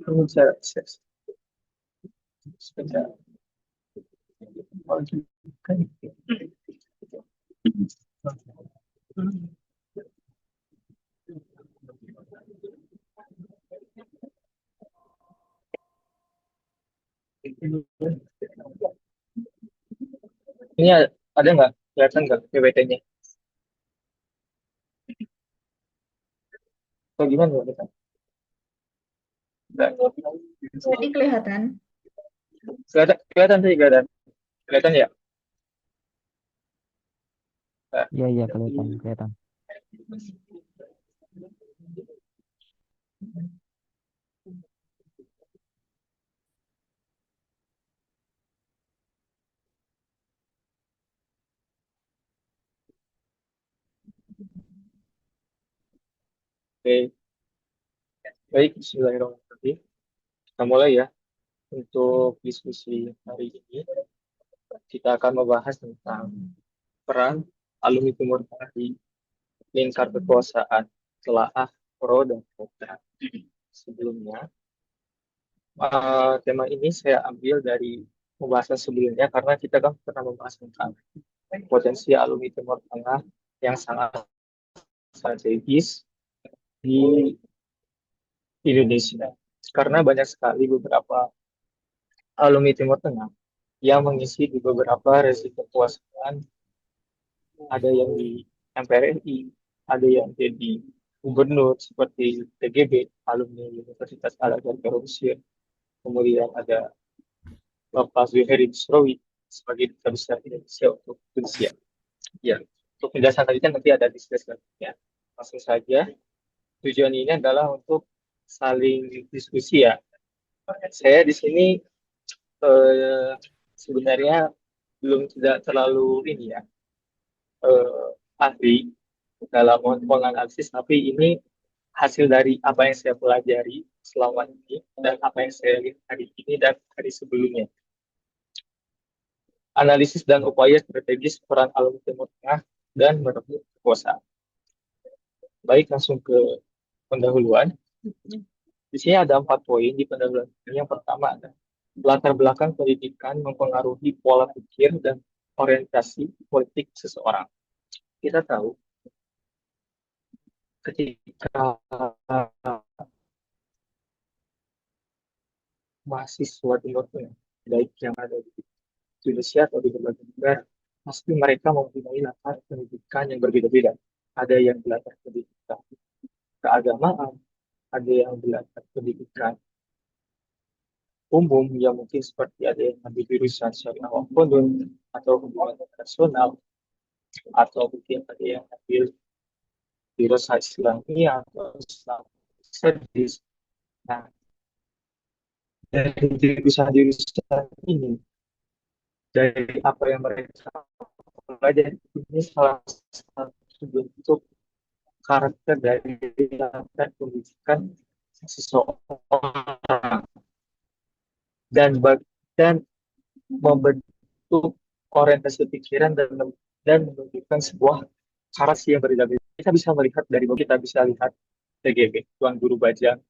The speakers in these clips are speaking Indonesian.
Sebentar, sebentar. Oh, kan. Ini ada nggak? Kelihatan nggak PPT-nya? Atau gimana ya kita? Nggak. Tadi kelihatan. Kelihatan, kelihatan sih, kelihatan. Kelihatan ya? Nggak. Iya, iya, kelihatan, kelihatan. Oke, baik. Bismillahirrahmanirrahim. Kita mulai ya. Untuk diskusi hari ini, kita akan membahas tentang peran alumni Timur Tengah di lingkar kekuasaan telaah pro dan kontra. Sebelumnya, tema ini saya ambil dari pembahasan sebelumnya karena kita kan pernah membahas tentang potensi alumni Timur Tengah yang sangat strategis di Indonesia. Karena banyak sekali beberapa alumni Timur Tengah yang mengisi di beberapa resi kekuasaan, ada yang di MPRI, ada yang jadi gubernur seperti TGB, alumni Universitas Al-Azhar Mesir, kemudian ada Bapak Zuhairi Bisrowi sebagai duta besar Indonesia untuk Tunisia. Ya, untuk penjelasan tadi kan nanti ada diskusi ya. Langsung saja, tujuan ini adalah untuk saling diskusi ya. Saya di sini eh, sebenarnya belum tidak terlalu ini ya, ahli dalam menganalisis, tapi ini hasil dari apa yang saya pelajari selama ini dan apa yang saya lihat hari ini dan hari sebelumnya. Analisis dan upaya strategis peran alumni Timur Tengah dan merebut kekuasaan. Baik, langsung ke pendahuluan. Di sini ada 4 poin di pendahuluan. Yang pertama ada latar belakang pendidikan mempengaruhi pola pikir dan orientasi politik seseorang. Kita tahu ketika mahasiswa Timur Tengah, baik yang ada di Indonesia atau di berbagai negara, pasti mereka mempunyai latar pendidikan yang berbeda-beda. Ada yang belajar pendidikan keagamaan, ada yang belajar pendidikan umum yang mungkin seperti ada yang ambil jurusan syariah Qanun atau hubungan internasional, atau mungkin ada yang ambil jurusan Islamiyah atau Islam Studies. Nah, dari jurusan-jurusan ini, dari apa yang mereka pelajari, ini salah satu bentuk karakter dari latar pendidikan seseorang, dan membentuk orientasi pikiran dan menunjukkan sebuah karakter yang berbeda-beda. Kita bisa melihat dari kita bisa lihat TGB, Tuan Guru Bajang,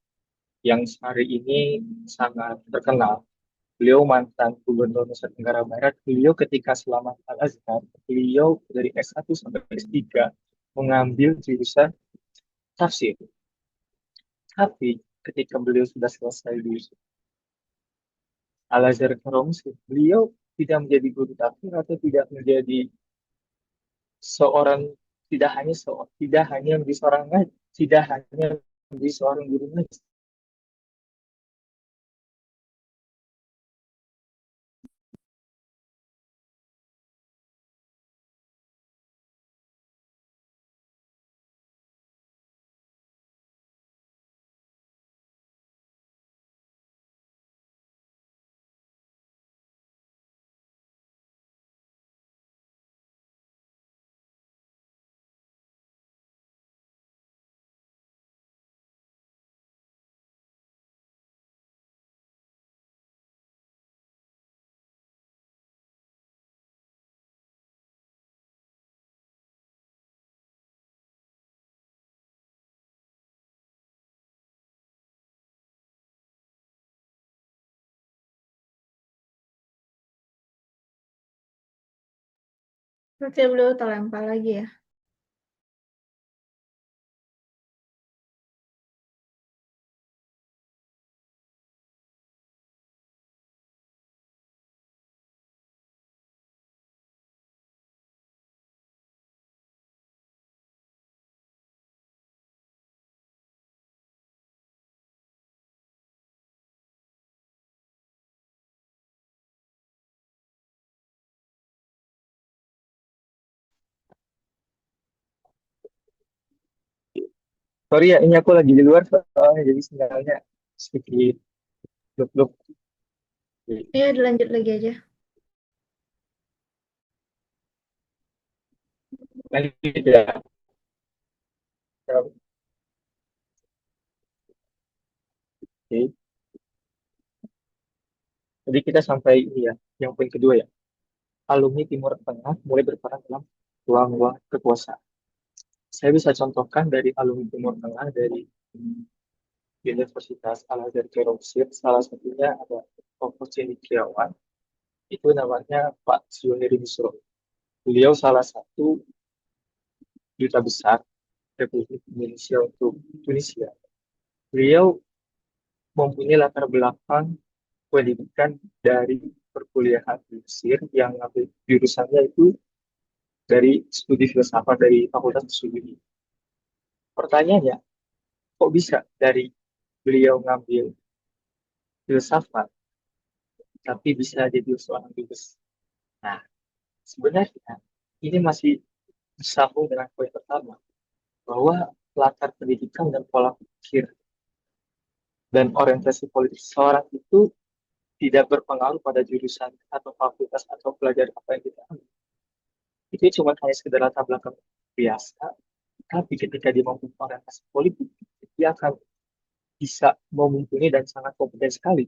yang hari ini sangat terkenal. Beliau mantan Gubernur Nusa Tenggara Barat. Beliau ketika selamat Al-Azhar, beliau dari S1 sampai S3 mengambil jurusan tafsir. Tapi ketika beliau sudah selesai di Al-Azhar Karomsi, beliau tidak menjadi guru tafsir atau tidak menjadi seorang, tidak hanya menjadi seorang ngaji, tidak hanya menjadi seorang guru ngaji, Berarti beliau terlempar lagi ya. Sorry ya, ini aku lagi di luar soalnya jadi sinyalnya sedikit blok-blok. Ya, dilanjut lagi aja. Lanjut ya. Oke. Jadi kita sampai ini ya, yang poin kedua ya. Alumni Timur Tengah mulai berperan dalam ruang-ruang kekuasaan. Saya bisa contohkan dari alumni Timur Tengah dari Universitas Al-Azhar Karawaci, salah satunya ada Prof. Cendekiawan, itu namanya Pak Zuhairi Misro. Beliau salah satu duta besar Republik Indonesia untuk Tunisia. Beliau mempunyai latar belakang pendidikan dari perkuliahan di Mesir yang ngambil jurusannya itu dari studi filsafat dari Fakultas Studi. Pertanyaannya, kok bisa dari beliau ngambil filsafat tapi bisa jadi seorang dubes? Nah, sebenarnya ini masih bersambung dengan poin pertama bahwa latar pendidikan dan pola pikir dan orientasi politik seorang itu tidak berpengaruh pada jurusan atau fakultas atau pelajaran apa yang kita ambil. Itu cuma hanya sekedar latar belakang biasa, tapi ketika dia mampu orientasi politik, dia akan bisa mumpuni dan sangat kompeten sekali.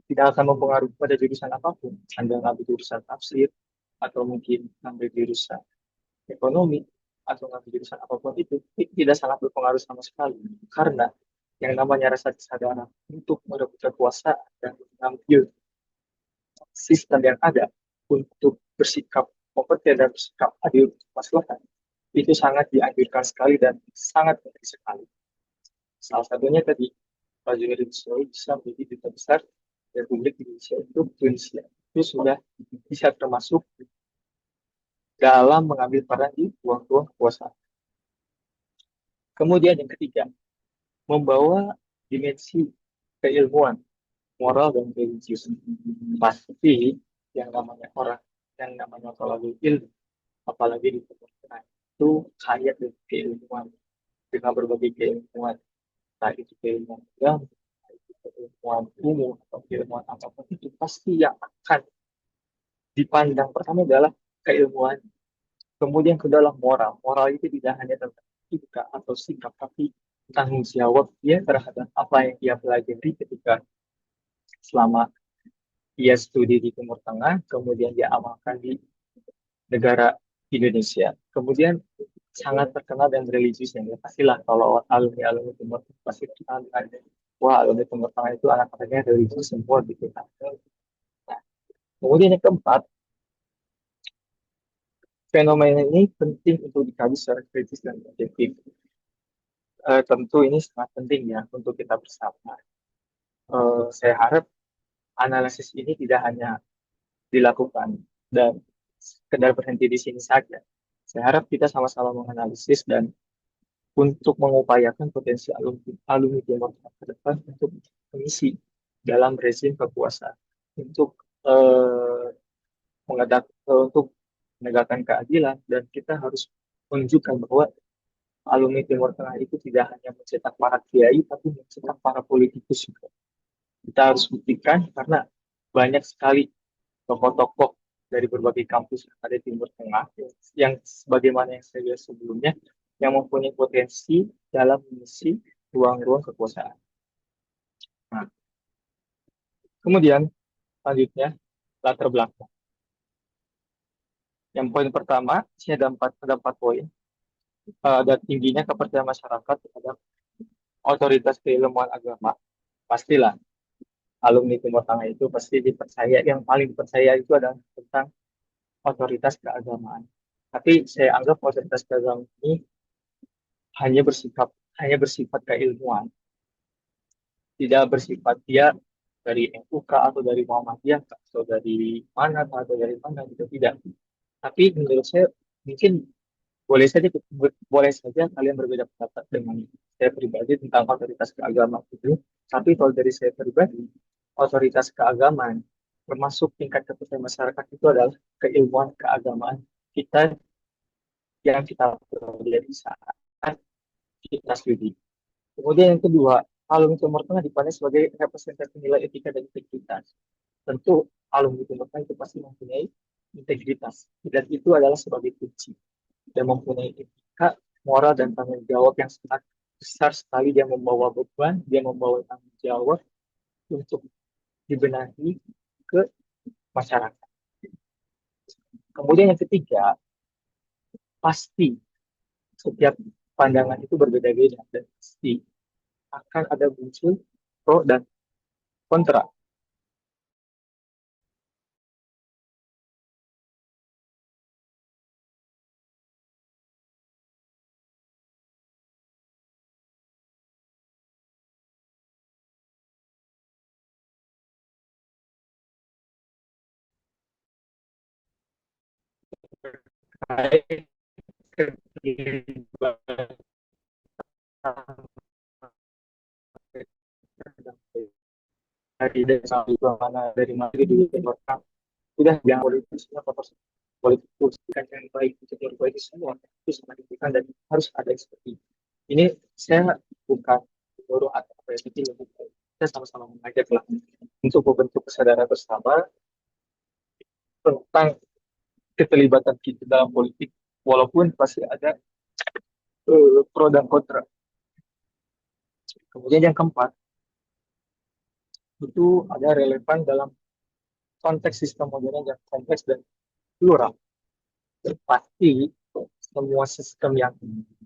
Tidak akan mempengaruhi pada jurusan apapun. Anda ngambil jurusan tafsir, atau mungkin ngambil jurusan ekonomi, atau ngambil jurusan apapun itu tidak sangat berpengaruh sama sekali. Karena yang namanya rasa kesadaran untuk merebut kekuasaan dan mengambil sistem yang ada untuk bersikap kompeten dan bersikap adil untuk masyarakat itu sangat dianjurkan sekali dan sangat penting sekali. Salah satunya tadi Pak Junaidi bisa menjadi duta besar Republik Indonesia untuk Tunisia. Itu sudah bisa termasuk dalam mengambil peran di ruang-ruang kekuasaan. Kemudian yang ketiga, membawa dimensi keilmuan, moral dan religius. Pasti yang namanya orang yang namanya kalau ilmu, apalagi di pemerintahan itu kaya dengan keilmuan, dengan berbagai keilmuan, entah itu keilmuan agama, entah itu keilmuan umum atau keilmuan apapun itu pasti yang akan dipandang pertama adalah keilmuan. Kemudian kedua adalah moral. Moral itu tidak hanya tentang etika atau sikap, tapi tanggung jawab dia terhadap apa yang dia pelajari ketika selama dia studi di Timur Tengah, kemudian dia amalkan di negara Indonesia. Kemudian sangat terkenal dan religiusnya. Ya, pastilah kalau alumni-alumni Timur Tengah pasti terkenal dengan wah alumni Timur Tengah itu anak-anaknya religius semua gitu kan. Nah, kemudian yang keempat, fenomena ini penting untuk dikaji secara kritis dan objektif. Tentu ini sangat penting ya untuk kita bersama. Saya harap analisis ini tidak hanya dilakukan dan sekedar berhenti di sini saja. Saya harap kita sama-sama menganalisis dan untuk mengupayakan potensi alumni, alumni Demokrat ke depan untuk mengisi dalam rezim kekuasaan untuk eh, untuk menegakkan keadilan dan kita harus menunjukkan bahwa alumni Timur Tengah itu tidak hanya mencetak para kiai tapi mencetak para politikus juga. Kita harus buktikan karena banyak sekali tokoh-tokoh dari berbagai kampus yang ada di Timur Tengah yang sebagaimana yang saya lihat sebelumnya yang mempunyai potensi dalam mengisi ruang-ruang kekuasaan. Nah, kemudian selanjutnya latar belakang. Yang poin pertama, sini ada empat poin. Ada tingginya kepercayaan masyarakat terhadap otoritas keilmuan agama. Pastilah alumni Timur Tengah itu pasti dipercaya, yang paling dipercaya itu adalah tentang otoritas keagamaan. Tapi saya anggap otoritas keagamaan ini hanya bersifat keilmuan, tidak bersifat dia dari MUK atau dari Muhammadiyah atau dari mana atau dari mana gitu tidak. Tapi menurut saya mungkin boleh saja kalian berbeda pendapat dengan saya pribadi tentang otoritas keagamaan itu. Tapi kalau dari saya pribadi, otoritas keagamaan termasuk tingkat kepercayaan masyarakat itu adalah keilmuan keagamaan kita yang kita pelajari saat kita studi. Kemudian yang kedua, alumni Timur Tengah dipandang sebagai representasi nilai etika dan integritas. Tentu alumni Timur Tengah itu pasti mempunyai integritas. Dan itu adalah sebagai kunci. Dan mempunyai etika, moral, dan tanggung jawab yang sangat besar sekali. Dia membawa beban, dia membawa tanggung jawab untuk dibenahi ke masyarakat. Kemudian yang ketiga, pasti setiap pandangan itu berbeda-beda dan pasti akan ada muncul pro dan kontra. Terkait keterlibatan dari mana di Timur sudah yang politik semua politik kan yang baik untuk baik semua itu sangat dibutuhkan dan harus ada seperti ini. Saya bukan guru atau apa ya, tapi kita sama-sama mengajak lah untuk membentuk kesadaran bersama tentang keterlibatan kita dalam politik, walaupun pasti ada pro dan kontra. Kemudian yang keempat itu ada relevan dalam konteks sistem modern yang kompleks dan plural. Pasti semua sistem yang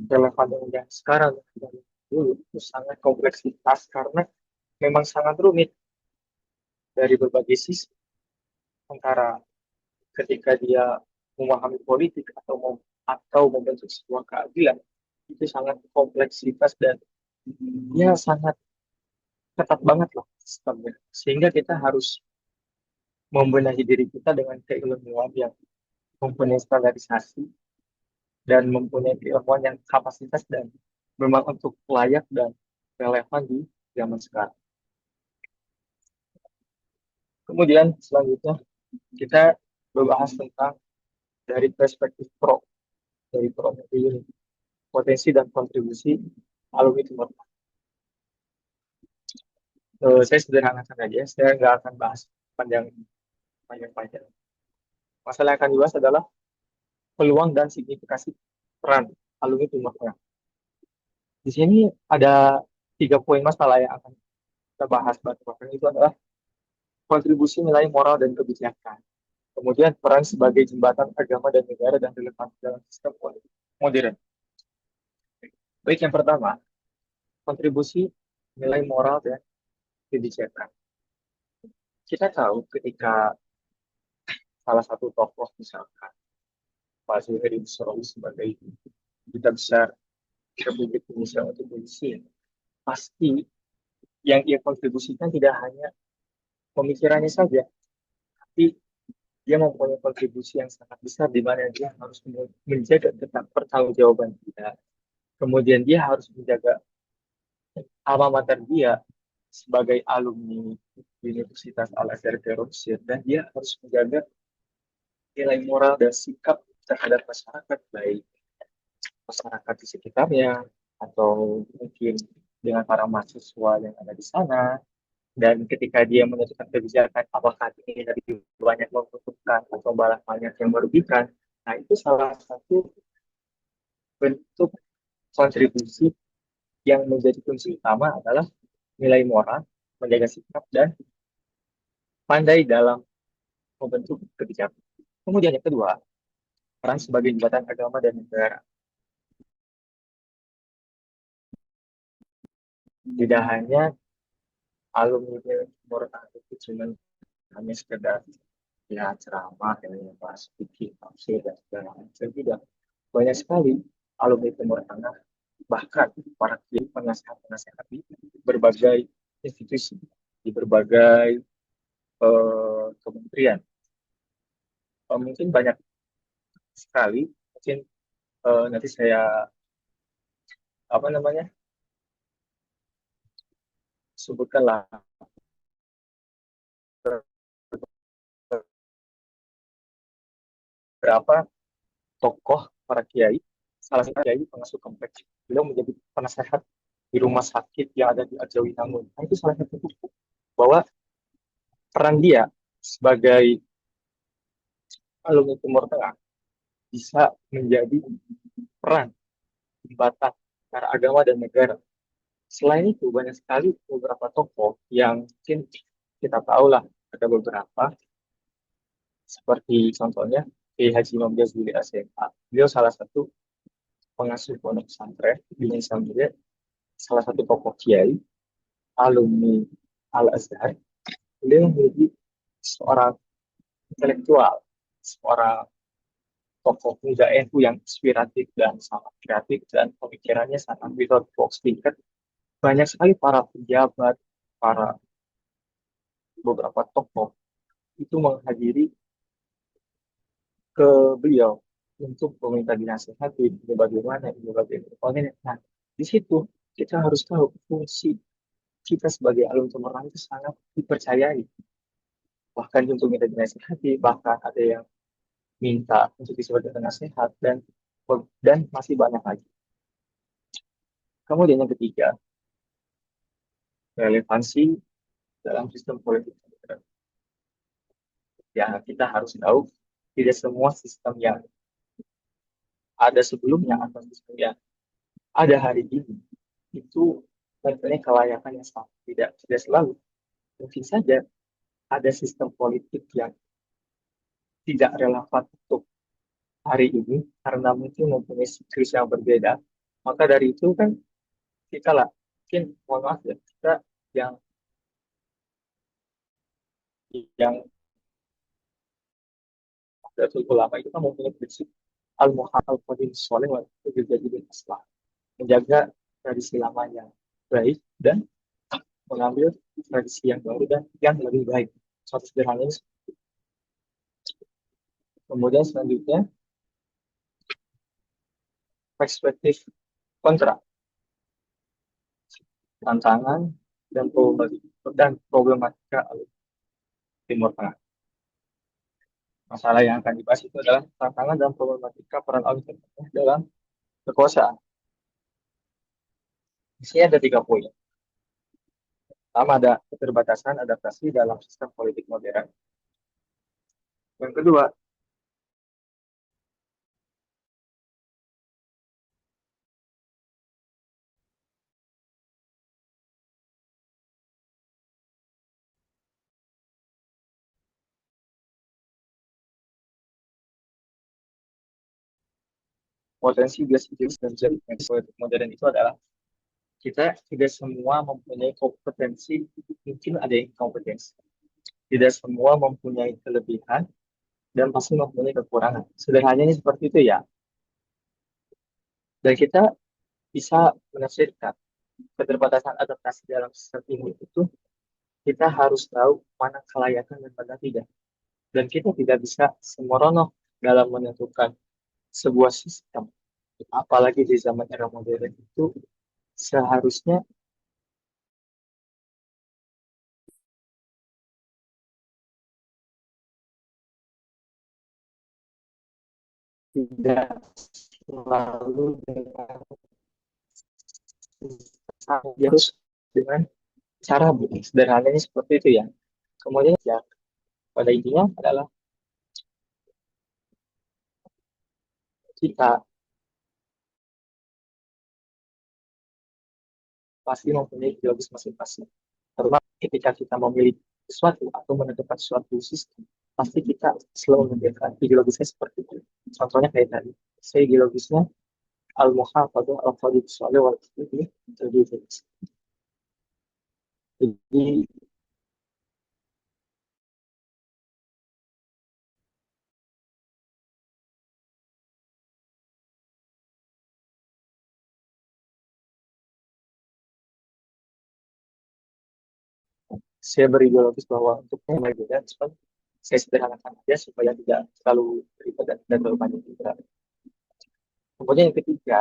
relevan dengan yang sekarang dan dulu itu sangat kompleksitas karena memang sangat rumit dari berbagai sisi, antara ketika dia memahami politik atau membentuk sebuah keadilan itu sangat kompleksitas dan ya sangat ketat banget lah sistemnya, sehingga kita harus membenahi diri kita dengan keilmuan yang mempunyai standarisasi dan mempunyai keilmuan yang kapasitas dan memang untuk layak dan relevan di zaman sekarang. Kemudian selanjutnya kita berbahas tentang dari perspektif pro ini, potensi dan kontribusi alumni Timur Tengah. Saya sederhanakan aja, saya nggak akan bahas panjang panjang. Masalah yang akan dibahas adalah peluang dan signifikasi peran alumni Timur Tengah. Di sini ada 3 poin masalah yang akan kita bahas. Bahkan itu adalah kontribusi nilai moral dan kebijakan. Kemudian peran sebagai jembatan agama dan negara dan relevansi dalam sistem politik modern. Baik, yang pertama, kontribusi nilai moral dan kebijakan. Kita tahu ketika salah satu tokoh misalkan Pak Zuhairi Misrawi sebagai duta besar Republik Indonesia untuk Palestina, pasti yang ia kontribusikan tidak hanya pemikirannya saja, tapi dia mempunyai kontribusi yang sangat besar di mana dia harus menjaga tentang pertanggungjawaban dia. Kemudian dia harus menjaga alma mater dia sebagai alumni Universitas Al-Azhar Mesir, dan dia harus menjaga nilai moral dan sikap terhadap masyarakat, baik masyarakat di sekitarnya atau mungkin dengan para mahasiswa yang ada di sana. Dan ketika dia menentukan kebijakan, apakah ini lebih banyak menguntungkan atau malah banyak yang merugikan, nah itu salah satu bentuk kontribusi yang menjadi kunci utama adalah nilai moral, menjaga sikap, dan pandai dalam membentuk kebijakan. Kemudian yang kedua, peran sebagai jembatan agama dan negara. Tidak hanya alumni Timur Tengah itu cuma hanya sekedar ya ceramah, ya bahas fikih, tafsir dan segala macam juga banyak sekali alumni Timur Tengah, bahkan para kiai penasehat-penasehat di berbagai institusi, di berbagai kementerian. Mungkin banyak sekali, mungkin nanti saya apa namanya sebutkanlah beberapa tokoh para kiai, salah satu kiai pengasuh kompleks. Beliau menjadi penasehat di rumah sakit yang ada di Arjawi Nangun. Nah, itu salah satu bukti bahwa peran dia sebagai alumni Timur Tengah bisa menjadi peran jembatan antara agama dan negara. Selain itu, banyak sekali beberapa tokoh yang mungkin kita tahu lah, ada beberapa, seperti contohnya Kiai Haji Imam Ghazali SMA. Beliau salah satu pengasuh pondok pesantren di Indonesia, salah satu tokoh kiai, alumni Al-Azhar. Beliau menjadi seorang intelektual, seorang tokoh muda NU yang inspiratif dan sangat kreatif dan pemikirannya sangat without box thinker. Banyak sekali para pejabat, para beberapa tokoh itu menghadiri ke beliau untuk meminta dinasihati ini bagaimana, ini bagaimana. Nah, di situ kita harus tahu fungsi kita sebagai alumni Cemerlang itu sangat dipercayai. Bahkan untuk minta dinasihati, bahkan ada yang minta untuk disebut nasihat dan masih banyak lagi. Kemudian yang ketiga, relevansi dalam sistem politik. Ya, kita harus tahu tidak semua sistem yang ada sebelumnya atau sistem yang ada hari ini itu mempunyai kelayakan yang sama. Tidak selalu. Mungkin saja ada sistem politik yang tidak relevan untuk hari ini karena mungkin mempunyai siklus yang berbeda. Maka dari itu kan kita lah, mungkin mohon maaf ya, kita yang yang Nahdlatul Ulama itu kan mempunyai prinsip al-muhal al-qadim soleh wa jadi Islam, menjaga tradisi lama yang baik dan mengambil tradisi yang baru dan yang lebih baik. Suatu sederhana ini. Kemudian selanjutnya perspektif kontra, tantangan dan problematika Timur Tengah. Masalah yang akan dibahas itu adalah tantangan dan problematika peran Timur Tengah dalam kekuasaan. Di sini ada 3 poin. Pertama, ada keterbatasan adaptasi dalam sistem politik modern. Yang kedua, potensi bias idealis dan jadi politik modern itu adalah kita tidak semua mempunyai kompetensi, mungkin ada yang kompetensi. Tidak semua mempunyai kelebihan dan pasti mempunyai kekurangan. Sederhananya seperti itu ya. Dan kita bisa menafsirkan keterbatasan adaptasi dalam sistem ini itu kita harus tahu mana kelayakan dan mana tidak. Dan kita tidak bisa sembrono dalam menentukan sebuah sistem. Apalagi di zaman era modern itu seharusnya tidak selalu dengan harus dengan cara sederhananya seperti itu ya. Kemudian ya pada intinya adalah kita pasti mempunyai ideologis masing-masing. Karena ketika kita memilih sesuatu atau menentukan suatu sistem, pasti kita selalu membiarkan ideologisnya seperti itu. Contohnya kayak tadi, saya ideologisnya al-muhafadzah al-fadid soalnya waktu ini terjadi. Jadi saya berideologis bahwa untuk mulai beda, cuman saya sederhanakan aja supaya tidak terlalu ribet dan tidak terlalu banyak juga. Kemudian yang ketiga,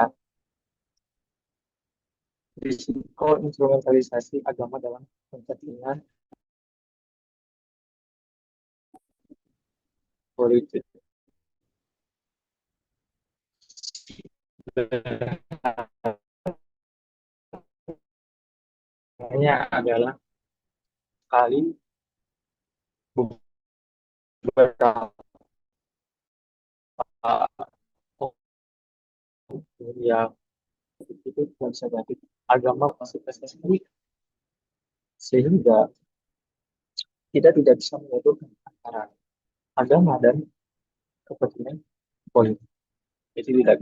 risiko instrumentalisasi agama dalam kepentingan politik. Hanya adalah kali beberapa yang itu tidak bisa jadi agama fasilitasnya sendiri, sehingga kita tidak bisa menyatukan antara agama dan kepentingan politik. Itu tidak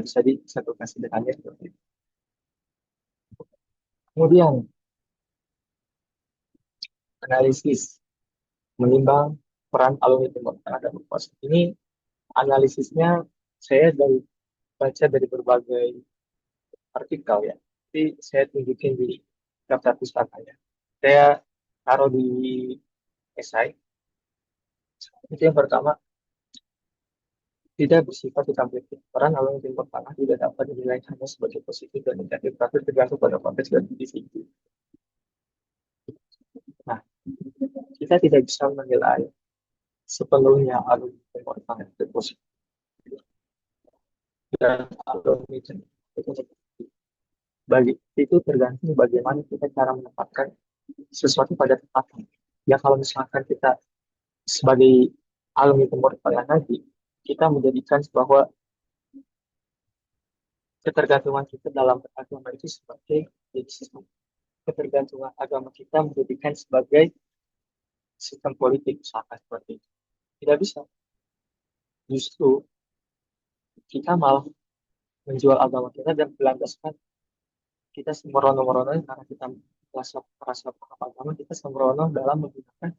bisa disatukan sederhananya seperti itu. Kemudian analisis menimbang peran alumni Timur Tengah dan UPAS. Ini analisisnya saya baca dari berbagai artikel ya. Jadi saya tunjukin di daftar pustaka ya. Saya taruh di esai. Itu yang pertama, tidak bersifat hitam-putih. Peran alumni Timur Tengah tidak dapat dinilai hanya sebagai positif dan negatif, tapi tergantung pada konteks dan individu. Nah, kita tidak bisa menilai sepenuhnya alumni Timur Tengah itu positif dan alumni Timur Tengah bagi itu tergantung bagaimana kita cara menempatkan sesuatu pada tempatnya. Ya kalau misalkan kita sebagai alumni Timur Tengah nanti kita menjadikan bahwa ketergantungan kita dalam agama itu sebagai sistem ketergantungan agama kita menjadikan sebagai sistem politik misalkan seperti itu. Tidak bisa. Justru kita malah menjual agama kita dan berlandaskan kita sembrono-sembrono karena kita merasa paham agama, kita sembrono dalam menggunakan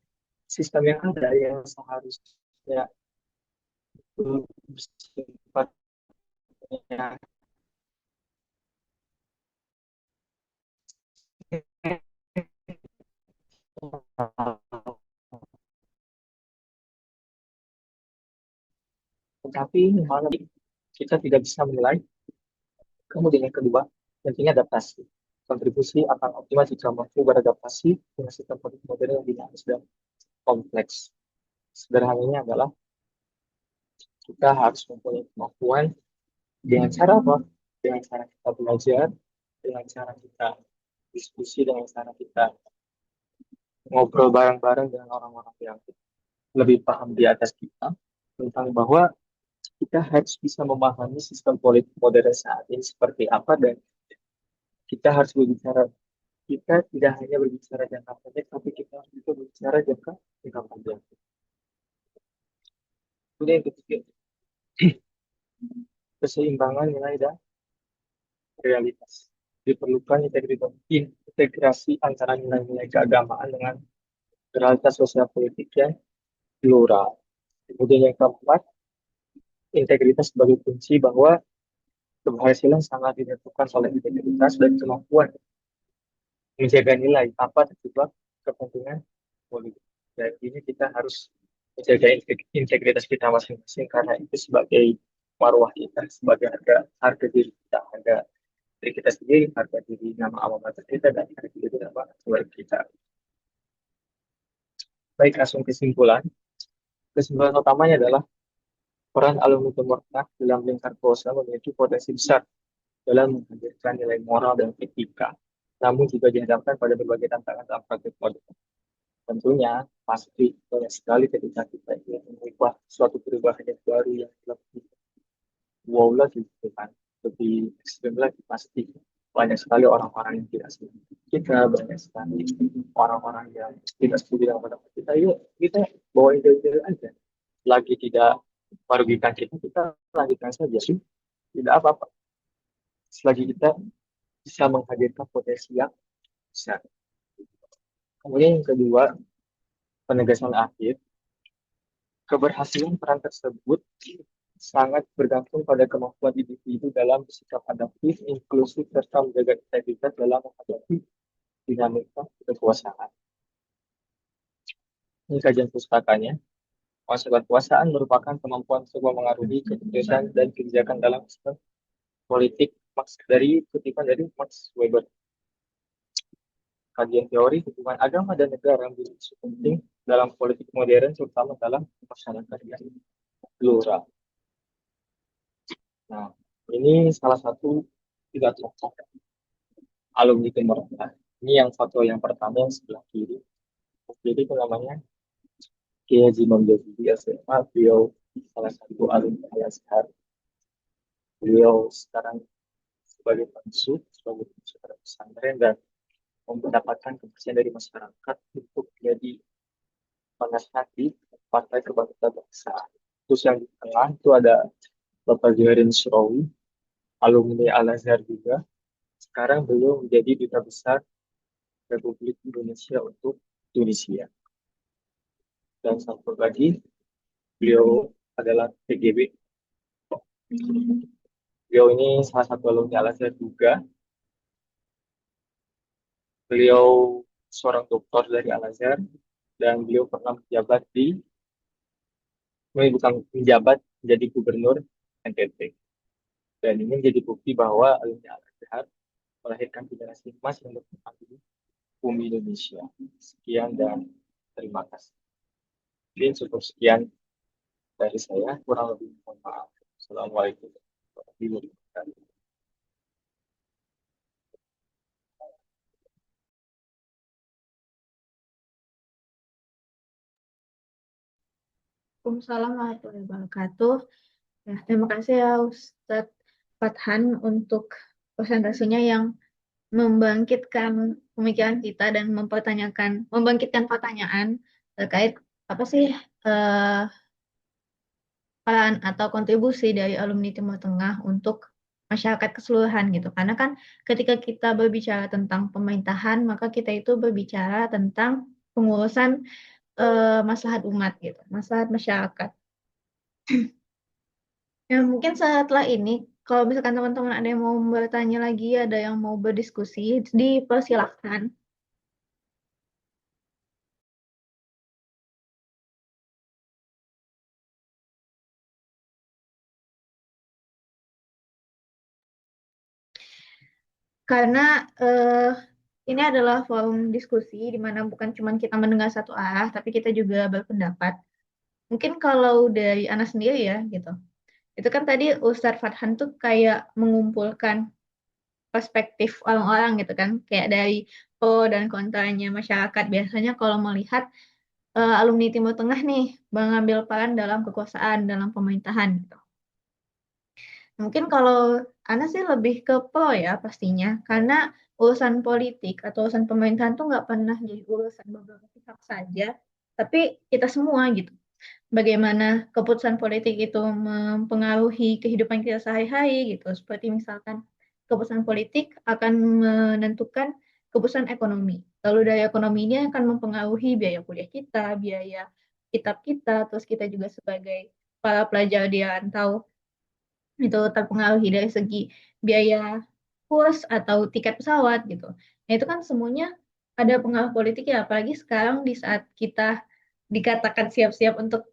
sistem yang ada yang seharusnya bersifatnya tetapi malah kita tidak bisa menilai. Kemudian yang kedua, pentingnya adaptasi. Kontribusi akan optimal jika mampu beradaptasi dengan sistem politik modern yang dinamis dan kompleks. Sederhananya adalah kita harus mempunyai kemampuan dengan cara apa? Dengan cara kita belajar, dengan cara kita diskusi, dengan cara kita ngobrol bareng-bareng dengan orang-orang yang lebih paham di atas kita tentang bahwa kita harus bisa memahami sistem politik modern saat ini seperti apa dan kita harus berbicara kita tidak hanya berbicara jangka pendek tapi kita harus juga berbicara jangka panjang. Kemudian yang ketiga, keseimbangan nilai dan realitas. Diperlukan integrasi antara nilai-nilai keagamaan dengan realitas sosial politik yang plural. Kemudian yang keempat, integritas sebagai kunci bahwa keberhasilan sangat ditentukan oleh integritas dan kemampuan menjaga nilai tanpa terjebak kepentingan politik. Dan ini kita harus menjaga integritas kita masing-masing karena itu sebagai marwah kita, sebagai harga diri kita, harga diri kita sendiri, harga diri nama alma mater kita, dan harga diri nama keluarga kita. Baik, langsung kesimpulan. Kesimpulan utamanya adalah peran alumni Timur Tengah dalam lingkar kosa memiliki potensi besar dalam menghadirkan nilai moral dan etika, namun juga dihadapkan pada berbagai tantangan dalam praktik politik. Tentunya pasti banyak sekali ketika kita ingin mengubah suatu perubahan yang baru yang lebih wow lagi gitu kan, lebih ekstrim lagi pasti banyak sekali orang-orang yang tidak setuju kita, banyak sekali orang-orang yang tidak setuju dengan pendapat kita. Yuk kita bawa ide-ide aja, lagi tidak merugikan kita, kita lanjutkan saja sih, tidak apa-apa selagi kita bisa menghadirkan potensi yang besar. Kemudian yang kedua, penegasan akhir, keberhasilan peran tersebut sangat bergantung pada kemampuan individu dalam bersikap adaptif, inklusif, serta menjaga integritas dalam menghadapi dinamika kekuasaan. Ini kajian pustakanya. Konsep kekuasaan merupakan kemampuan sebuah mengaruhi keputusan dan kebijakan dalam sistem politik. Kutipan dari Max Weber. Kajian teori hubungan agama dan negara menjadi isu penting dalam politik modern, terutama dalam masyarakat yang plural. Nah, ini salah satu tiga tokoh alumni Timur Tengah. Ini yang foto yang pertama yang sebelah kiri. Jadi itu namanya Kiai Haji Mamdul SMA. Beliau salah satu alumni Al-Azhar. Beliau sekarang sebagai pengasuh, sebagai pengasuh pesantren dan mendapatkan kepercayaan dari masyarakat untuk jadi penasehat di Partai Kebangkitan Bangsa. Terus yang di tengah itu ada Bapak Zuhairin Surawi, alumni Al-Azhar juga. Sekarang beliau menjadi duta besar Republik Indonesia untuk Tunisia. Dan satu lagi, beliau adalah PGB. Beliau ini salah satu alumni Al-Azhar juga. Beliau seorang doktor dari Al-Azhar dan beliau pernah menjabat menjadi gubernur NTT. Dan ini menjadi bukti bahwa alumni Al-Azhar melahirkan generasi emas yang berkembang di bumi Indonesia. Sekian dan terima kasih. Mungkin cukup sekian dari saya, kurang lebih mohon maaf. Assalamualaikum warahmatullahi wabarakatuh. Waalaikumsalam warahmatullahi wabarakatuh. Ya, terima kasih ya Ustadz Fathan untuk presentasinya yang membangkitkan pemikiran kita dan membangkitkan pertanyaan terkait apa sih eh, peran atau kontribusi dari alumni Timur Tengah untuk masyarakat keseluruhan gitu. Karena kan ketika kita berbicara tentang pemerintahan, maka kita itu berbicara tentang pengurusan maslahat umat gitu, maslahat masyarakat. Ya, mungkin setelah ini, kalau misalkan teman-teman ada yang mau bertanya lagi, ada yang mau berdiskusi, dipersilahkan. Karena ini adalah forum diskusi di mana bukan cuma kita mendengar satu arah, tapi kita juga berpendapat. Mungkin kalau dari Ana sendiri ya gitu. Itu kan tadi Ustadz Fathan tuh kayak mengumpulkan perspektif orang-orang gitu kan, kayak dari pro dan kontranya masyarakat. Biasanya kalau melihat alumni Timur Tengah nih mengambil peran dalam kekuasaan, dalam pemerintahan gitu. Mungkin kalau Ana sih lebih ke pro ya pastinya, karena urusan politik atau urusan pemerintahan tuh nggak pernah jadi urusan beberapa pihak saja, tapi kita semua gitu. Bagaimana keputusan politik itu mempengaruhi kehidupan kita sehari-hari gitu. Seperti misalkan keputusan politik akan menentukan keputusan ekonomi. Lalu dari ekonomi ini akan mempengaruhi biaya kuliah kita, biaya kitab kita, terus kita juga sebagai para pelajar di rantau itu terpengaruhi dari segi biaya kurs atau tiket pesawat gitu. Nah itu kan semuanya ada pengaruh politik ya, apalagi sekarang di saat kita dikatakan siap-siap untuk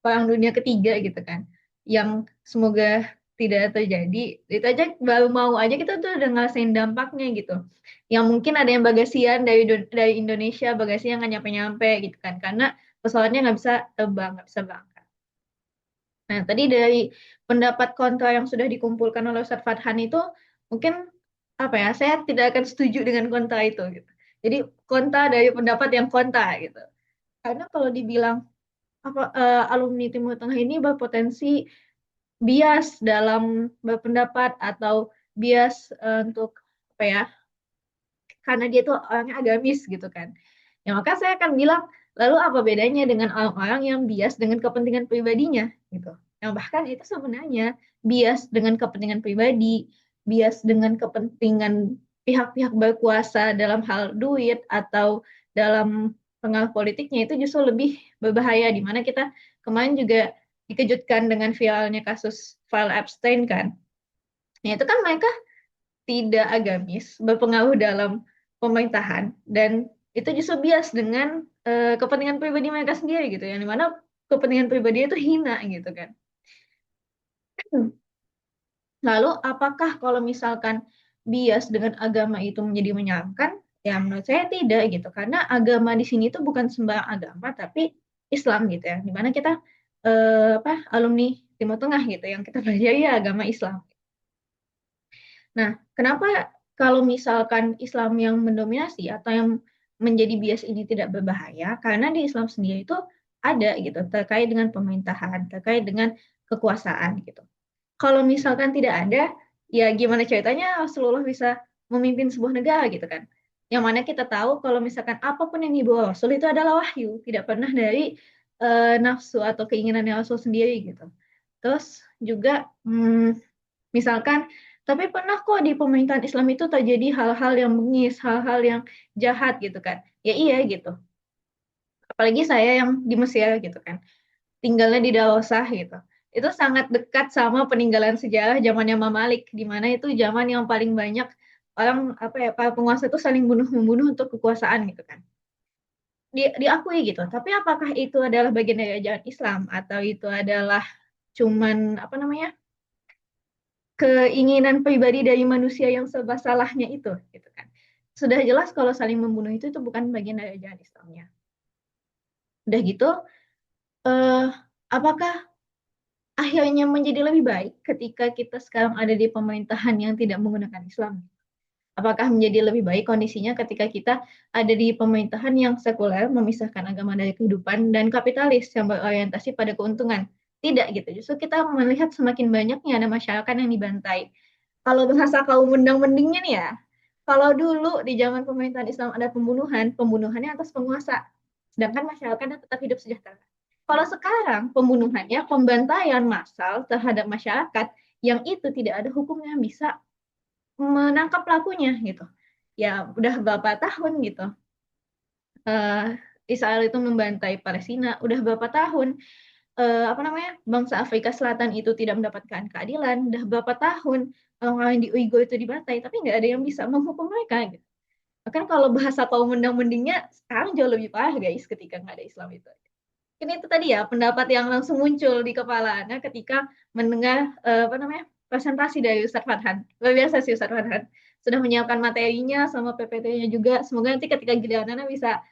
perang dunia ketiga gitu kan, yang semoga tidak terjadi. Itu aja baru mau aja kita tuh udah ngerasain dampaknya gitu. Yang mungkin ada yang bagasian dari Indonesia, bagasinya nggak nyampe-nyampe gitu kan, karena pesawatnya nggak bisa terbang, nggak bisa berangkat. Nah, tadi dari pendapat kontra yang sudah dikumpulkan oleh Ustadz Fathan itu, mungkin apa ya, saya tidak akan setuju dengan kontra itu gitu. Jadi kontra dari pendapat yang kontra gitu. Karena kalau dibilang alumni Timur Tengah ini berpotensi bias dalam berpendapat atau bias untuk apa ya, karena dia tuh orangnya agamis gitu kan. Ya maka saya akan bilang, lalu apa bedanya dengan orang-orang yang bias dengan kepentingan pribadinya gitu. Yang bahkan itu sebenarnya bias dengan kepentingan pribadi, bias dengan kepentingan pihak-pihak berkuasa dalam hal duit atau dalam pengaruh politiknya itu justru lebih berbahaya, di mana kita kemarin juga dikejutkan dengan viralnya kasus file Epstein kan. Nah, itu kan mereka tidak agamis, berpengaruh dalam pemerintahan dan itu justru bias dengan kepentingan pribadi mereka sendiri gitu, yang dimana kepentingan pribadi itu hina gitu kan. Lalu apakah kalau misalkan bias dengan agama itu menjadi menyeramkan? Ya menurut saya tidak gitu, karena agama di sini itu bukan sembarang agama, tapi Islam gitu ya, dimana kita alumni Timur Tengah gitu, yang kita pelajari ya agama Islam. Nah, kenapa kalau misalkan Islam yang mendominasi atau yang menjadi bias ini tidak berbahaya? Karena di Islam sendiri itu ada gitu terkait dengan pemerintahan, terkait dengan kekuasaan gitu. Kalau misalkan tidak ada, ya gimana ceritanya Rasulullah bisa memimpin sebuah negara gitu kan? Yang mana kita tahu kalau misalkan apapun yang dibawa Rasul itu adalah wahyu, tidak pernah dari nafsu atau keinginannya Rasul sendiri gitu. Terus juga misalkan, tapi pernah kok di pemerintahan Islam itu terjadi hal-hal yang bengis, hal-hal yang jahat gitu kan? Ya iya gitu. Apalagi saya yang di Mesir gitu kan, tinggalnya di Darosah gitu. Itu sangat dekat sama peninggalan sejarah zamannya Mamalik, di mana itu zaman yang paling banyak orang apa ya para penguasa itu saling bunuh membunuh untuk kekuasaan gitu kan. Diakui gitu. Tapi apakah itu adalah bagian dari ajaran Islam atau itu adalah cuman apa namanya keinginan pribadi dari manusia yang serba salahnya itu gitu kan. Sudah jelas kalau saling membunuh itu bukan bagian dari ajaran Islamnya. Udah gitu, eh, apakah akhirnya menjadi lebih baik ketika kita sekarang ada di pemerintahan yang tidak menggunakan Islam? Apakah menjadi lebih baik kondisinya ketika kita ada di pemerintahan yang sekuler, memisahkan agama dari kehidupan, dan kapitalis yang berorientasi pada keuntungan? Tidak gitu. Justru kita melihat semakin banyaknya ada masyarakat yang dibantai. Kalau bahasa kaum mendang-mendingnya nih ya, kalau dulu di zaman pemerintahan Islam ada pembunuhan, pembunuhannya atas penguasa, sedangkan masyarakatnya tetap hidup sejahtera. Kalau sekarang pembunuhannya pembantaian massal terhadap masyarakat yang itu tidak ada hukum yang bisa menangkap pelakunya gitu. Ya udah berapa tahun gitu. eh, Israel itu membantai Palestina, udah berapa tahun apa namanya bangsa Afrika Selatan itu tidak mendapatkan keadilan, udah berapa tahun orang-orang di Uighur itu dibantai, tapi nggak ada yang bisa menghukum mereka gitu. Bahkan kalau bahasa kaum mendang-mendingnya sekarang jauh lebih parah guys ketika nggak ada Islam itu. Ini itu tadi ya pendapat yang langsung muncul di kepala Anda ketika mendengar apa namanya presentasi dari Ustadz Farhan. Luar biasa sih Ustadz Farhan. Sudah menyiapkan materinya sama PPT-nya juga. Semoga nanti ketika giliran Anda bisa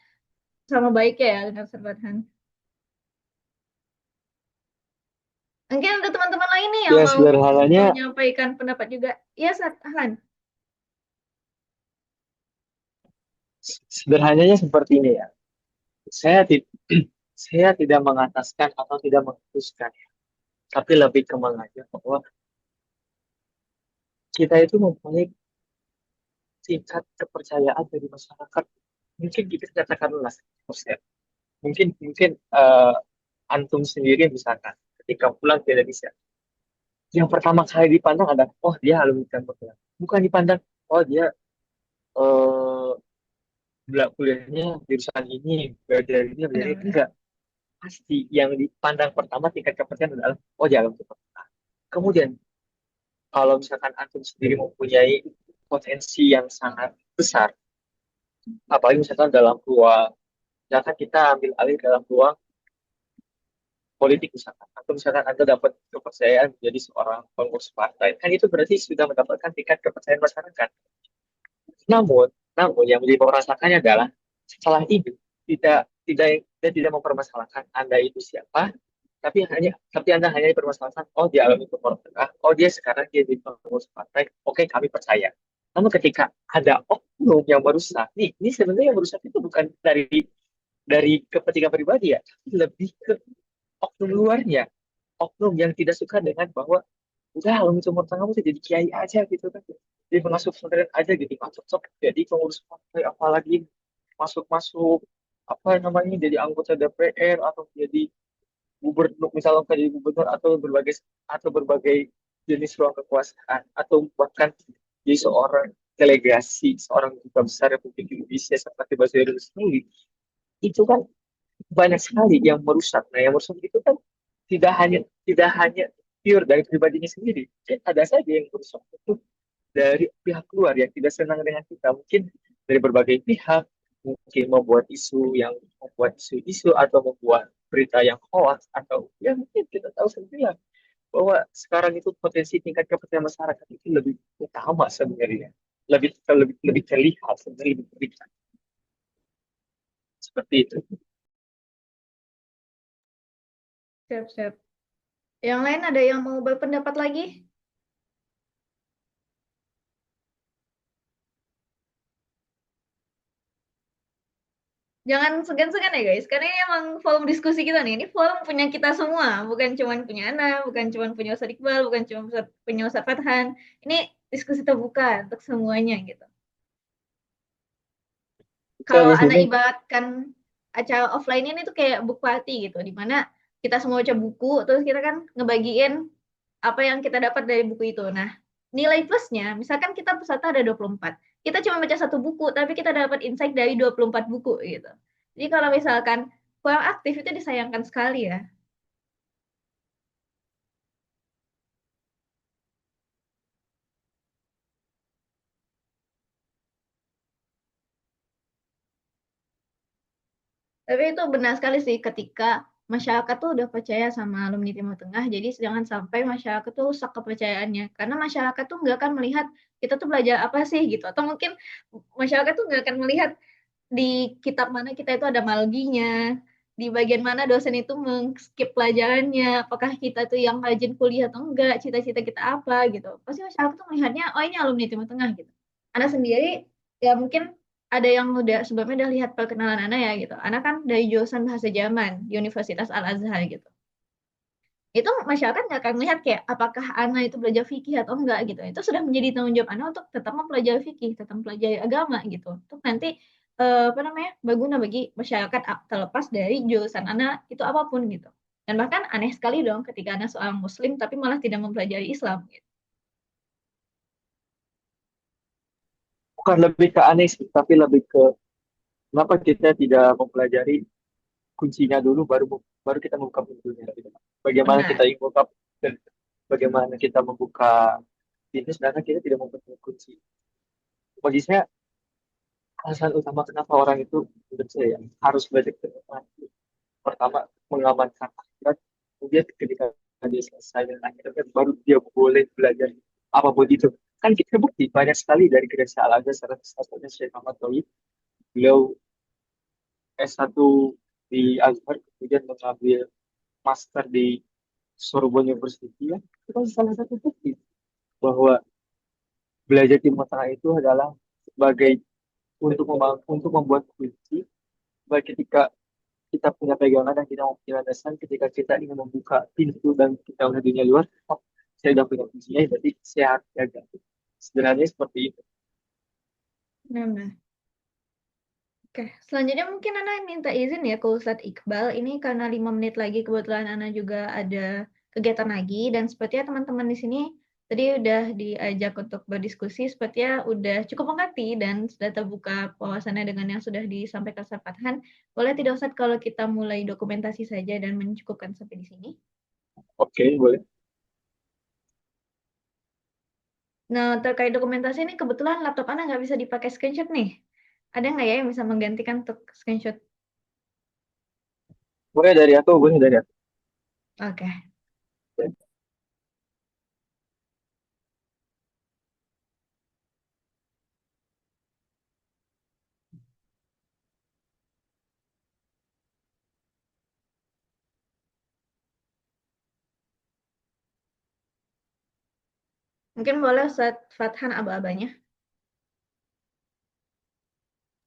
sama baik ya dengan Ustadz Farhan. Mungkin ada teman-teman lain nih yang Ya mau sederhananya, menyampaikan pendapat juga. Iya, Ustadz Farhan. sederhananya seperti ini ya. Saya tidak saya tidak mengataskan atau tidak menghapuskan, tapi lebih ke mengajak bahwa kita itu mempunyai tingkat kepercayaan dari masyarakat. Mungkin kita katakanlah 1%. Mungkin antum sendiri misalkan ketika pulang ke Indonesia, yang pertama kali dipandang adalah oh dia alumni Timur Tengah. Bukan dipandang oh dia eh kuliahnya jurusan ini, belajar ini, belajar ini. Benar-benar. Enggak. Pasti yang dipandang pertama tingkat kepercayaan adalah oh dia alumni Timur Tengah. Kemudian kalau misalkan antum sendiri mempunyai potensi yang sangat besar, apalagi misalkan dalam ruang, misalkan kita ambil alih dalam ruang politik misalkan, atau misalkan Anda dapat kepercayaan menjadi seorang pengurus partai, kan itu berarti sudah mendapatkan tingkat kepercayaan masyarakat. Namun, namun yang menjadi merasakannya adalah setelah ini tidak mempermasalahkan Anda itu siapa, tapi Anda hanya dipermasalahkan, oh dia alumni Timur Tengah, oh dia sekarang dia di pengurus partai, oke kami percaya. Namun ketika ada oknum yang merusak, nih, ini sebenarnya yang merusak itu bukan dari kepentingan pribadi ya, tapi lebih ke oknum luarnya, oknum yang tidak suka dengan bahwa udah alumni Timur Tengah udah jadi kiai aja gitu kan, jadi pengasuh pesantren aja gitu, nggak cocok jadi pengurus partai, apalagi masuk-masuk apa namanya jadi anggota DPR atau jadi gubernur, misalnya jadi gubernur atau berbagai jenis ruang kekuasaan atau bahkan jadi seorang delegasi seorang duta besar Republik Indonesia seperti Bassirul sendiri, itu kan banyak sekali yang merusak. Nah, yang merusak itu kan tidak hanya pure dari pribadinya sendiri. Ada saja yang merusak itu dari pihak luar yang tidak senang dengan kita. Mungkin dari berbagai pihak, mungkin membuat isu-isu atau membuat berita yang hoax atau ya mungkin kita tahu sendiri lah bahwa sekarang itu potensi tingkat kepercayaan masyarakat itu lebih utama sebenarnya, lebih terlihat sebenarnya lebih terlihat seperti itu. Siap-siap. Yang lain ada yang mau berpendapat lagi? Jangan segan-segan ya guys, karena ini emang forum diskusi kita nih. Ini forum punya kita semua, bukan cuma punya Ana, bukan cuma punya Ustadz Iqbal, bukan cuma punya Ustadz Fathan. Ini diskusi terbuka untuk semuanya gitu. Kita Kalau di Ana sini ibaratkan acara offline ini tuh kayak book party gitu, di mana kita semua baca buku, terus kita kan ngebagiin apa yang kita dapat dari buku itu. Nah, nilai plusnya, misalkan kita peserta ada 24. Kita cuma baca satu buku, tapi kita dapat insight dari 24 buku gitu. Jadi kalau misalkan kurang aktif itu disayangkan sekali ya. Tapi itu benar sekali sih ketika masyarakat tuh udah percaya sama alumni Timur Tengah, jadi jangan sampai masyarakat tuh rusak kepercayaannya. Karena masyarakat tuh nggak akan melihat kita tuh belajar apa sih gitu. Atau mungkin masyarakat tuh nggak akan melihat di kitab mana kita itu ada malginya, di bagian mana dosen itu mengskip pelajarannya, apakah kita tuh yang rajin kuliah atau enggak, cita-cita kita apa gitu. Pasti masyarakat tuh melihatnya, oh ini alumni Timur Tengah gitu. Anak sendiri, ya mungkin ada yang udah sebelumnya udah lihat perkenalan Ana ya gitu. Ana kan dari jurusan bahasa Jerman di Universitas Al-Azhar gitu. Itu masyarakat nggak akan melihat kayak apakah Ana itu belajar fikih atau enggak gitu. Itu sudah menjadi tanggung jawab Ana untuk tetap mempelajari fikih, tetap mempelajari agama gitu. Untuk nanti apa namanya berguna bagi masyarakat terlepas dari jurusan Ana itu apapun gitu. Dan bahkan aneh sekali dong ketika Ana seorang Muslim tapi malah tidak mempelajari Islam gitu. bukan lebih ke aneh sih, tapi lebih ke kenapa kita tidak mempelajari kuncinya dulu baru kita membuka pintunya gitu. Bagaimana kita Benar. membuka bagaimana kita membuka pintu sedangkan kita tidak mempunyai kunci. Bagi saya alasan utama kenapa orang itu menurut saya harus belajar ke depan. Pertama mengamankan akhirat, kemudian ketika dia selesai dengan akhirat baru dia boleh belajar apapun itu. Kan kita bukti banyak sekali dari gereja Al-Azhar serta satunya Syekh Ahmad Tauhid, beliau S1 di Azhar kemudian mengambil master di Sorbonne University ya. Itu kan salah satu bukti bahwa belajar di Tengah itu adalah sebagai untuk membuat kunci baik ketika kita punya pegangan dan kita mau punya landasan ketika kita ingin membuka pintu dan kita melihat dunia luar, oh, saya udah punya kuncinya, berarti saya harus jaga. Sebenarnya seperti itu. Benar. Oke, selanjutnya mungkin Ana minta izin ya ke Ustadz Iqbal. Ini karena 5 menit lagi kebetulan Ana juga ada kegiatan lagi dan sepertinya teman-teman di sini tadi udah diajak untuk berdiskusi, sepertinya udah cukup mengerti dan sudah terbuka wawasannya dengan yang sudah disampaikan Ustadz Fathan. Boleh tidak Ustadz kalau kita mulai dokumentasi saja dan mencukupkan sampai di sini? Oke, boleh. Nah, terkait dokumentasi ini kebetulan laptop Ana nggak bisa dipakai screenshot nih. Ada nggak ya yang bisa menggantikan untuk screenshot? Boleh dari aku, boleh dari aku. Oke. Mungkin boleh Ustadz Fathan aba-abanya.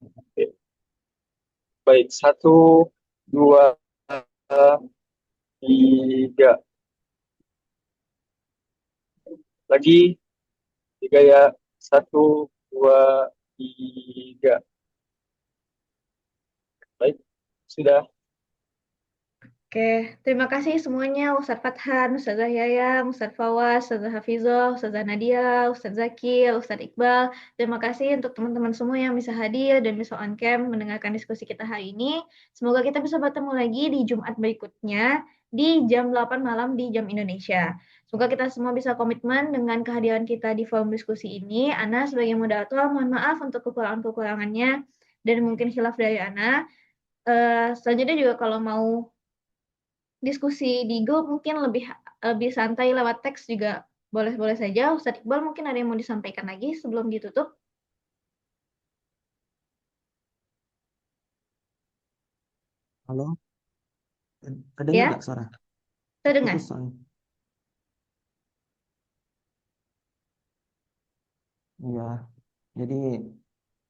Oke. Baik, satu, dua, tiga. Lagi, tiga ya. Satu, dua, tiga. Baik, sudah. Oke, terima kasih semuanya Ustadz Fathan, Ustazah Yayang, Ustadz Fawaz, Ustazah Hafizah, Ustazah Nadia, Ustadz Zakil, Ustadz Iqbal. Terima kasih untuk teman-teman semua yang bisa hadir dan bisa on cam mendengarkan diskusi kita hari ini. Semoga kita bisa bertemu lagi di Jumat berikutnya di jam 8 malam di jam Indonesia. Semoga kita semua bisa komitmen dengan kehadiran kita di forum diskusi ini. Ana sebagai moderator mohon maaf untuk kekurangan-kekurangannya dan mungkin khilaf dari Ana. Selanjutnya juga kalau mau diskusi di grup mungkin lebih lebih santai lewat teks juga boleh-boleh saja. Ustadz Iqbal mungkin ada yang mau disampaikan lagi sebelum ditutup? Halo, kedengar Ya, nggak suara? terdengar. Putus soalnya. Iya, jadi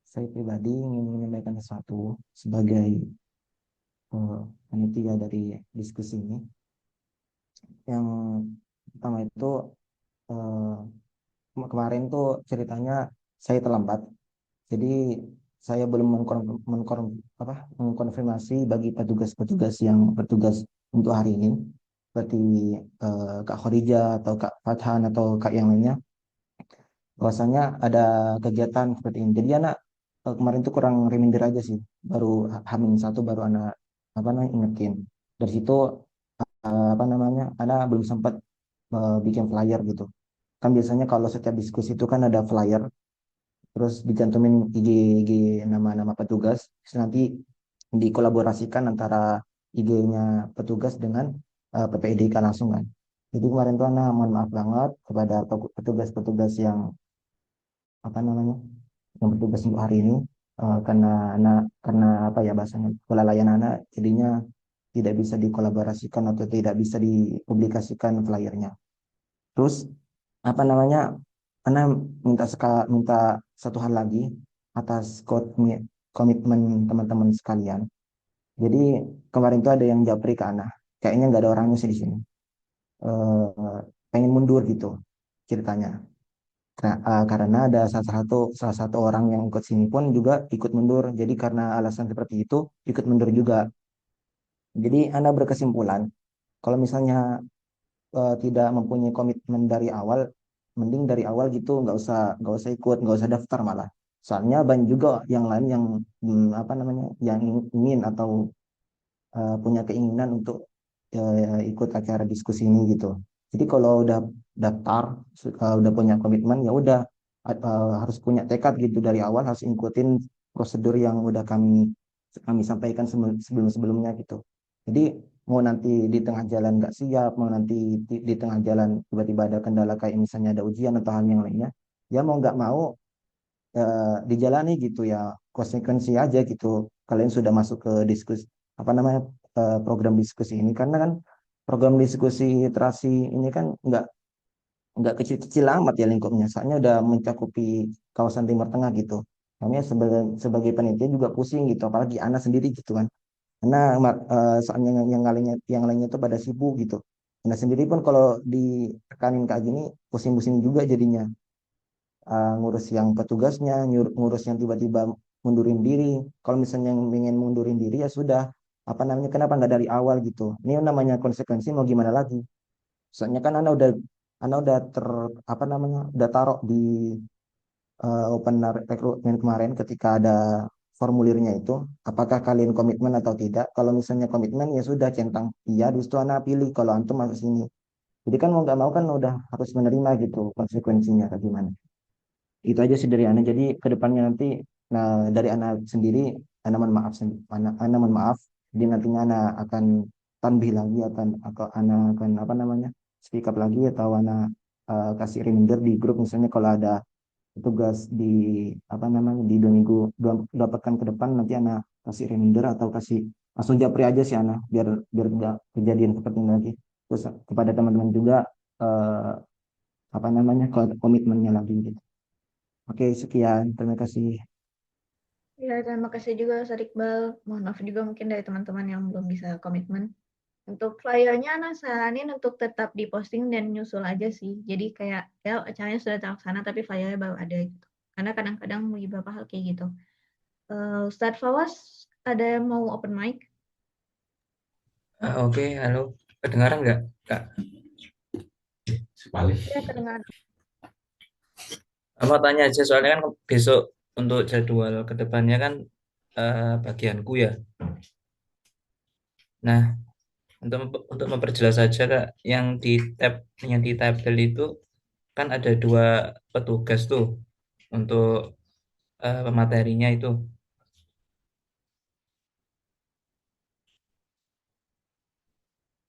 saya pribadi ingin menyampaikan sesuatu sebagai panitia dari diskusi ini. Yang pertama itu eh, kemarin tuh ceritanya saya terlambat, jadi saya belum mengkonfirmasi bagi petugas-petugas yang bertugas untuk hari ini, seperti Kak Khadijah atau Kak Fathan atau Kak yang lainnya, bahwasanya ada kegiatan seperti ini. Jadi anak kemarin tuh kurang reminder aja sih. Baru Hamin satu baru anak apa namanya ingetin. Dari situ apa namanya anak belum sempat bikin flyer gitu. Kan biasanya kalau setiap diskusi itu kan ada flyer, terus dicantumin IG nama-nama petugas, terus nanti dikolaborasikan antara IG-nya petugas dengan PPIDK langsung kan. Jadi kemarin tuh anak mohon maaf banget kepada petugas-petugas yang apa namanya yang bertugas untuk hari ini, karena anak karena apa ya bahasanya kelalaian anak jadinya tidak bisa dikolaborasikan atau tidak bisa dipublikasikan flyernya. Terus apa namanya anak minta satu hal lagi atas komitmen teman-teman sekalian. Jadi kemarin tuh ada yang japri ke anak, kayaknya nggak ada orangnya sih di sini. Pengen mundur gitu ceritanya. Karena ada salah satu orang yang ikut sini pun juga ikut mundur. Jadi karena alasan seperti itu ikut mundur juga. Jadi Anda berkesimpulan kalau misalnya tidak mempunyai komitmen dari awal, mending dari awal gitu nggak usah ikut, nggak usah daftar malah. Soalnya banyak juga yang lain yang apa namanya yang ingin atau punya keinginan untuk ikut acara diskusi ini gitu. Jadi kalau udah daftar, udah punya komitmen ya udah harus punya tekad gitu dari awal harus ikutin prosedur yang udah kami kami sampaikan sebelum-sebelumnya gitu. Jadi mau nanti di tengah jalan nggak siap, mau nanti di tengah jalan tiba-tiba ada kendala kayak misalnya ada ujian atau hal yang lainnya, ya mau nggak mau dijalani gitu ya konsekuensi aja gitu kalian sudah masuk ke diskusi apa namanya program diskusi ini karena kan program diskusi literasi ini kan nggak kecil-kecil amat ya lingkupnya soalnya udah mencakupi kawasan Timur Tengah gitu kami sebagai sebagai panitia juga pusing gitu apalagi anak sendiri gitu kan karena soalnya yang lainnya itu pada sibuk gitu anak sendiri pun kalau ditekanin kayak gini pusing-pusing juga jadinya ngurus yang petugasnya, ngurus yang tiba-tiba mundurin diri. Kalau misalnya yang ingin mundurin diri ya sudah, apa namanya, kenapa nggak dari awal gitu? Ini namanya konsekuensi mau gimana lagi? Soalnya kan Anda udah apa namanya, udah taruh di open recruitment kemarin ketika ada formulirnya itu, apakah kalian komitmen atau tidak? Kalau misalnya komitmen ya sudah centang iya, di situ Anda pilih kalau antum masuk sini. Jadi kan mau nggak mau kan udah harus menerima gitu konsekuensinya kayak gimana. Itu aja sih dari Ana. Jadi ke depannya nanti, nah dari Ana sendiri, Ana mohon maaf. Jadi nantinya Ana akan tanbih lagi, atau Ana akan apa namanya, speak up lagi atau Ana kasih reminder di grup misalnya kalau ada tugas di apa namanya di 2 minggu, dua pekan ke depan nanti Ana kasih reminder atau kasih langsung japri aja sih Ana biar biar nggak kejadian seperti ini lagi. Terus kepada teman-teman juga eh, apa namanya komitmennya lagi gitu. Oke, sekian. Terima kasih. Ya, terima kasih juga Ustadz Iqbal. Mohon maaf juga mungkin dari teman-teman yang belum bisa komitmen. Untuk flyernya, Ana saranin untuk tetap diposting dan nyusul aja sih. Jadi kayak ya acaranya sudah terlaksana tapi flyernya baru ada gitu. Karena kadang-kadang beberapa hal kayak gitu. Ustadz Fawaz, ada yang mau open mic? Oke, halo. Kedengaran nggak, Kak? Ya, kedengaran. Mau tanya aja, soalnya kan besok untuk jadwal ke depannya kan bagianku ya. Nah, untuk memperjelas saja, Kak, yang di tabel itu kan ada dua petugas tuh untuk pematerinya itu,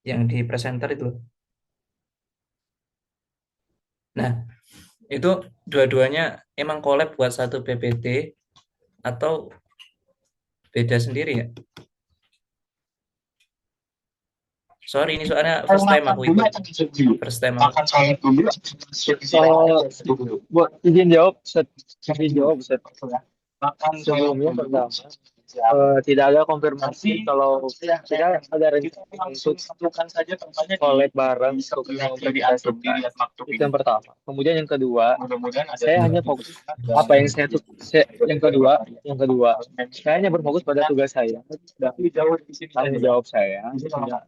yang di presenter itu. Nah, itu dua-duanya emang collab buat satu PPT atau beda sendiri ya? Sorry, ini soalnya first time aku ikut. First time aku. Buat izin jawab, Set. Izin jawab, Set. Sebelumnya pertama, tidak ada konfirmasi kalau tidak ada rencana untuk collab bareng untuk mengimplementasikan. Itu yang pertama. Kemudian yang kedua, saya hanya fokus apa yang yang kedua, saya hanya berfokus pada tugas saya dan tanggung jawab saya,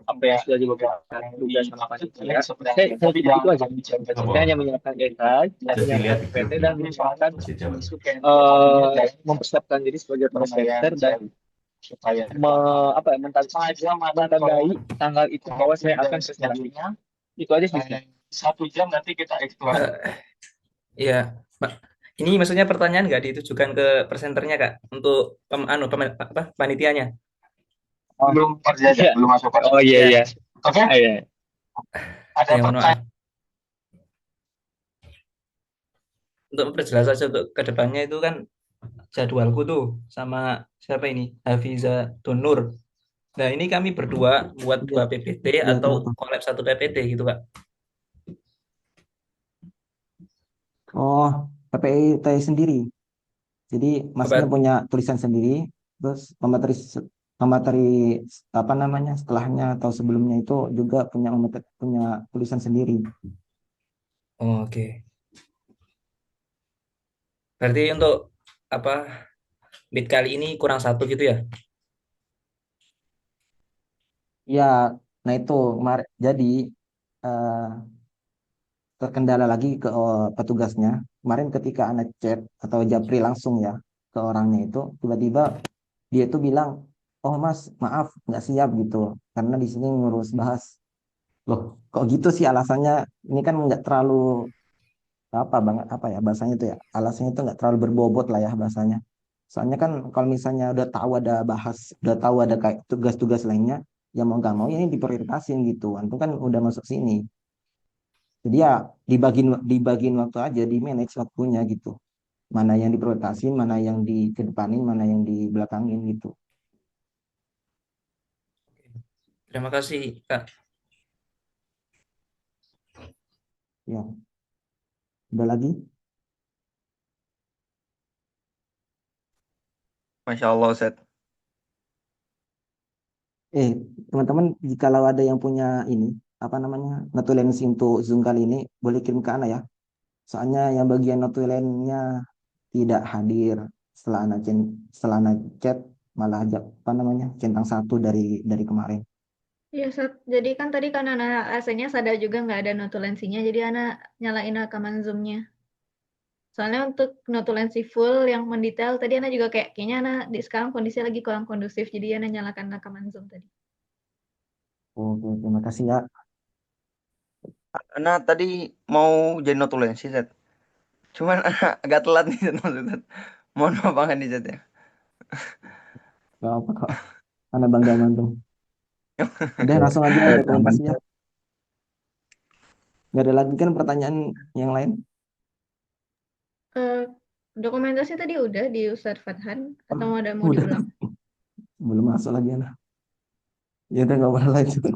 apa yang sudah diberikan tugas sama panitia. Saya fokus itu aja. Saya hanya menyiapkan esai, menyiapkan PT dan menyiapkan mempersiapkan diri sebagai presenter dan mentandai tanggal itu bahwa saya akan presentasinya. Itu aja sih. Eh, Iya, Pak. Ini maksudnya pertanyaan nggak ditujukan ke presenternya, Kak, untuk panitianya. Iya. Oh iya Ya, iya. Oke. Iya. ya mohon maaf. Untuk memperjelas saja untuk kedepannya itu kan jadwalku tuh sama siapa ini? Hafiza Donur. Nah, ini kami berdua buat Iya, dua PPT iya atau tahu. collab satu PPT gitu, Kak. Oh, PPIT sendiri. Jadi masnya Apa? punya tulisan sendiri, terus pemateri apa namanya setelahnya atau sebelumnya itu juga punya tulisan sendiri. Oh, oke. Berarti untuk apa bid kali ini kurang satu gitu ya? Ya, nah itu jadi eh, terkendala lagi ke petugasnya. Kemarin ketika anak chat atau japri langsung ya ke orangnya itu, tiba-tiba dia itu bilang, oh mas, maaf nggak siap gitu, karena di sini ngurus bahas. Loh, kok gitu sih alasannya? Ini kan nggak terlalu apa banget apa ya bahasanya itu ya. Alasannya itu nggak terlalu berbobot lah ya bahasanya. Soalnya kan kalau misalnya udah tahu ada kayak tugas-tugas lainnya, ya mau nggak mau ya ini diprioritasin gitu. Antum kan udah masuk sini. Jadi ya dibagiin waktu aja, di manage waktunya gitu. Mana yang diprioritasin, mana yang dikedepanin, mana yang dibelakangin gitu. Terima kasih, Kak. Ya, udah lagi. Masya Allah, Ustaz. Eh, teman-teman, jikalau ada yang punya ini, apa namanya, notulensi untuk Zoom kali ini, boleh kirim ke Ana ya. Soalnya yang bagian notulennya tidak hadir setelah anak chat, malah apa namanya, centang satu dari kemarin. Iya, jadi kan tadi kan anak AC-nya sadar juga nggak ada notulensinya, jadi anak nyalain rekaman Zoom-nya. Soalnya untuk notulensi full yang mendetail, tadi anak juga kayaknya anak di sekarang kondisi lagi kurang kondusif, jadi anak nyalakan rekaman Zoom tadi. Oke, terima kasih ya. Anak tadi mau jadi notulensi, Ustaz. Cuman anak agak telat nih, Ustaz. Mohon maaf banget nih, Ustaz ya. Gak apa kok, Ana bangga mantu. Udah langsung aja dokumentasi ya. Gak ada lagi kan pertanyaan yang lain? Eh, Dokumentasi tadi udah di Ustadz Fathan, atau ada mau Udah, diulang? belum masuk lagi Ana. Ya udah nggak boleh lagi. Tadi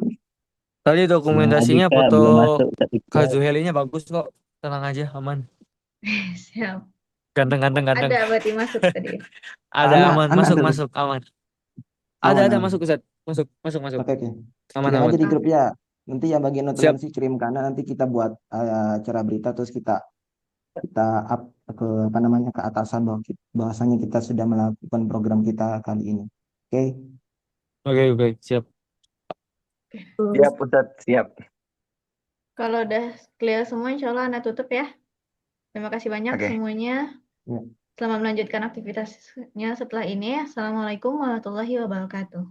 Belum lagi dokumentasinya Kak, foto belum masuk Ustaz Kak Iqbal. Zuhelinya bagus kok. Tenang aja, aman. Siap. Ganteng, ganteng, ganteng. Ada berarti masuk tadi. Ada Anak aman, anak masuk, ada tuh. masuk, aman. Aman Ada aman. masuk Ustaz. Masuk, masuk, masuk. Oke oke. Aman, Kirim aman. aja di Ah, grup ya. Nanti yang bagian Siap. notulensi kirim ke Ana, nanti kita buat acara berita terus kita kita up ke apa namanya ke atasan bahwasanya kita sudah melakukan program kita kali ini. Oke. Oke, oke, siap. Siap Ustadz, siap. Kalau udah clear semua, insya Allah Ana tutup ya. Terima kasih banyak Oke. semuanya. Ya. Selamat melanjutkan aktivitasnya setelah ini. Assalamualaikum warahmatullahi wabarakatuh.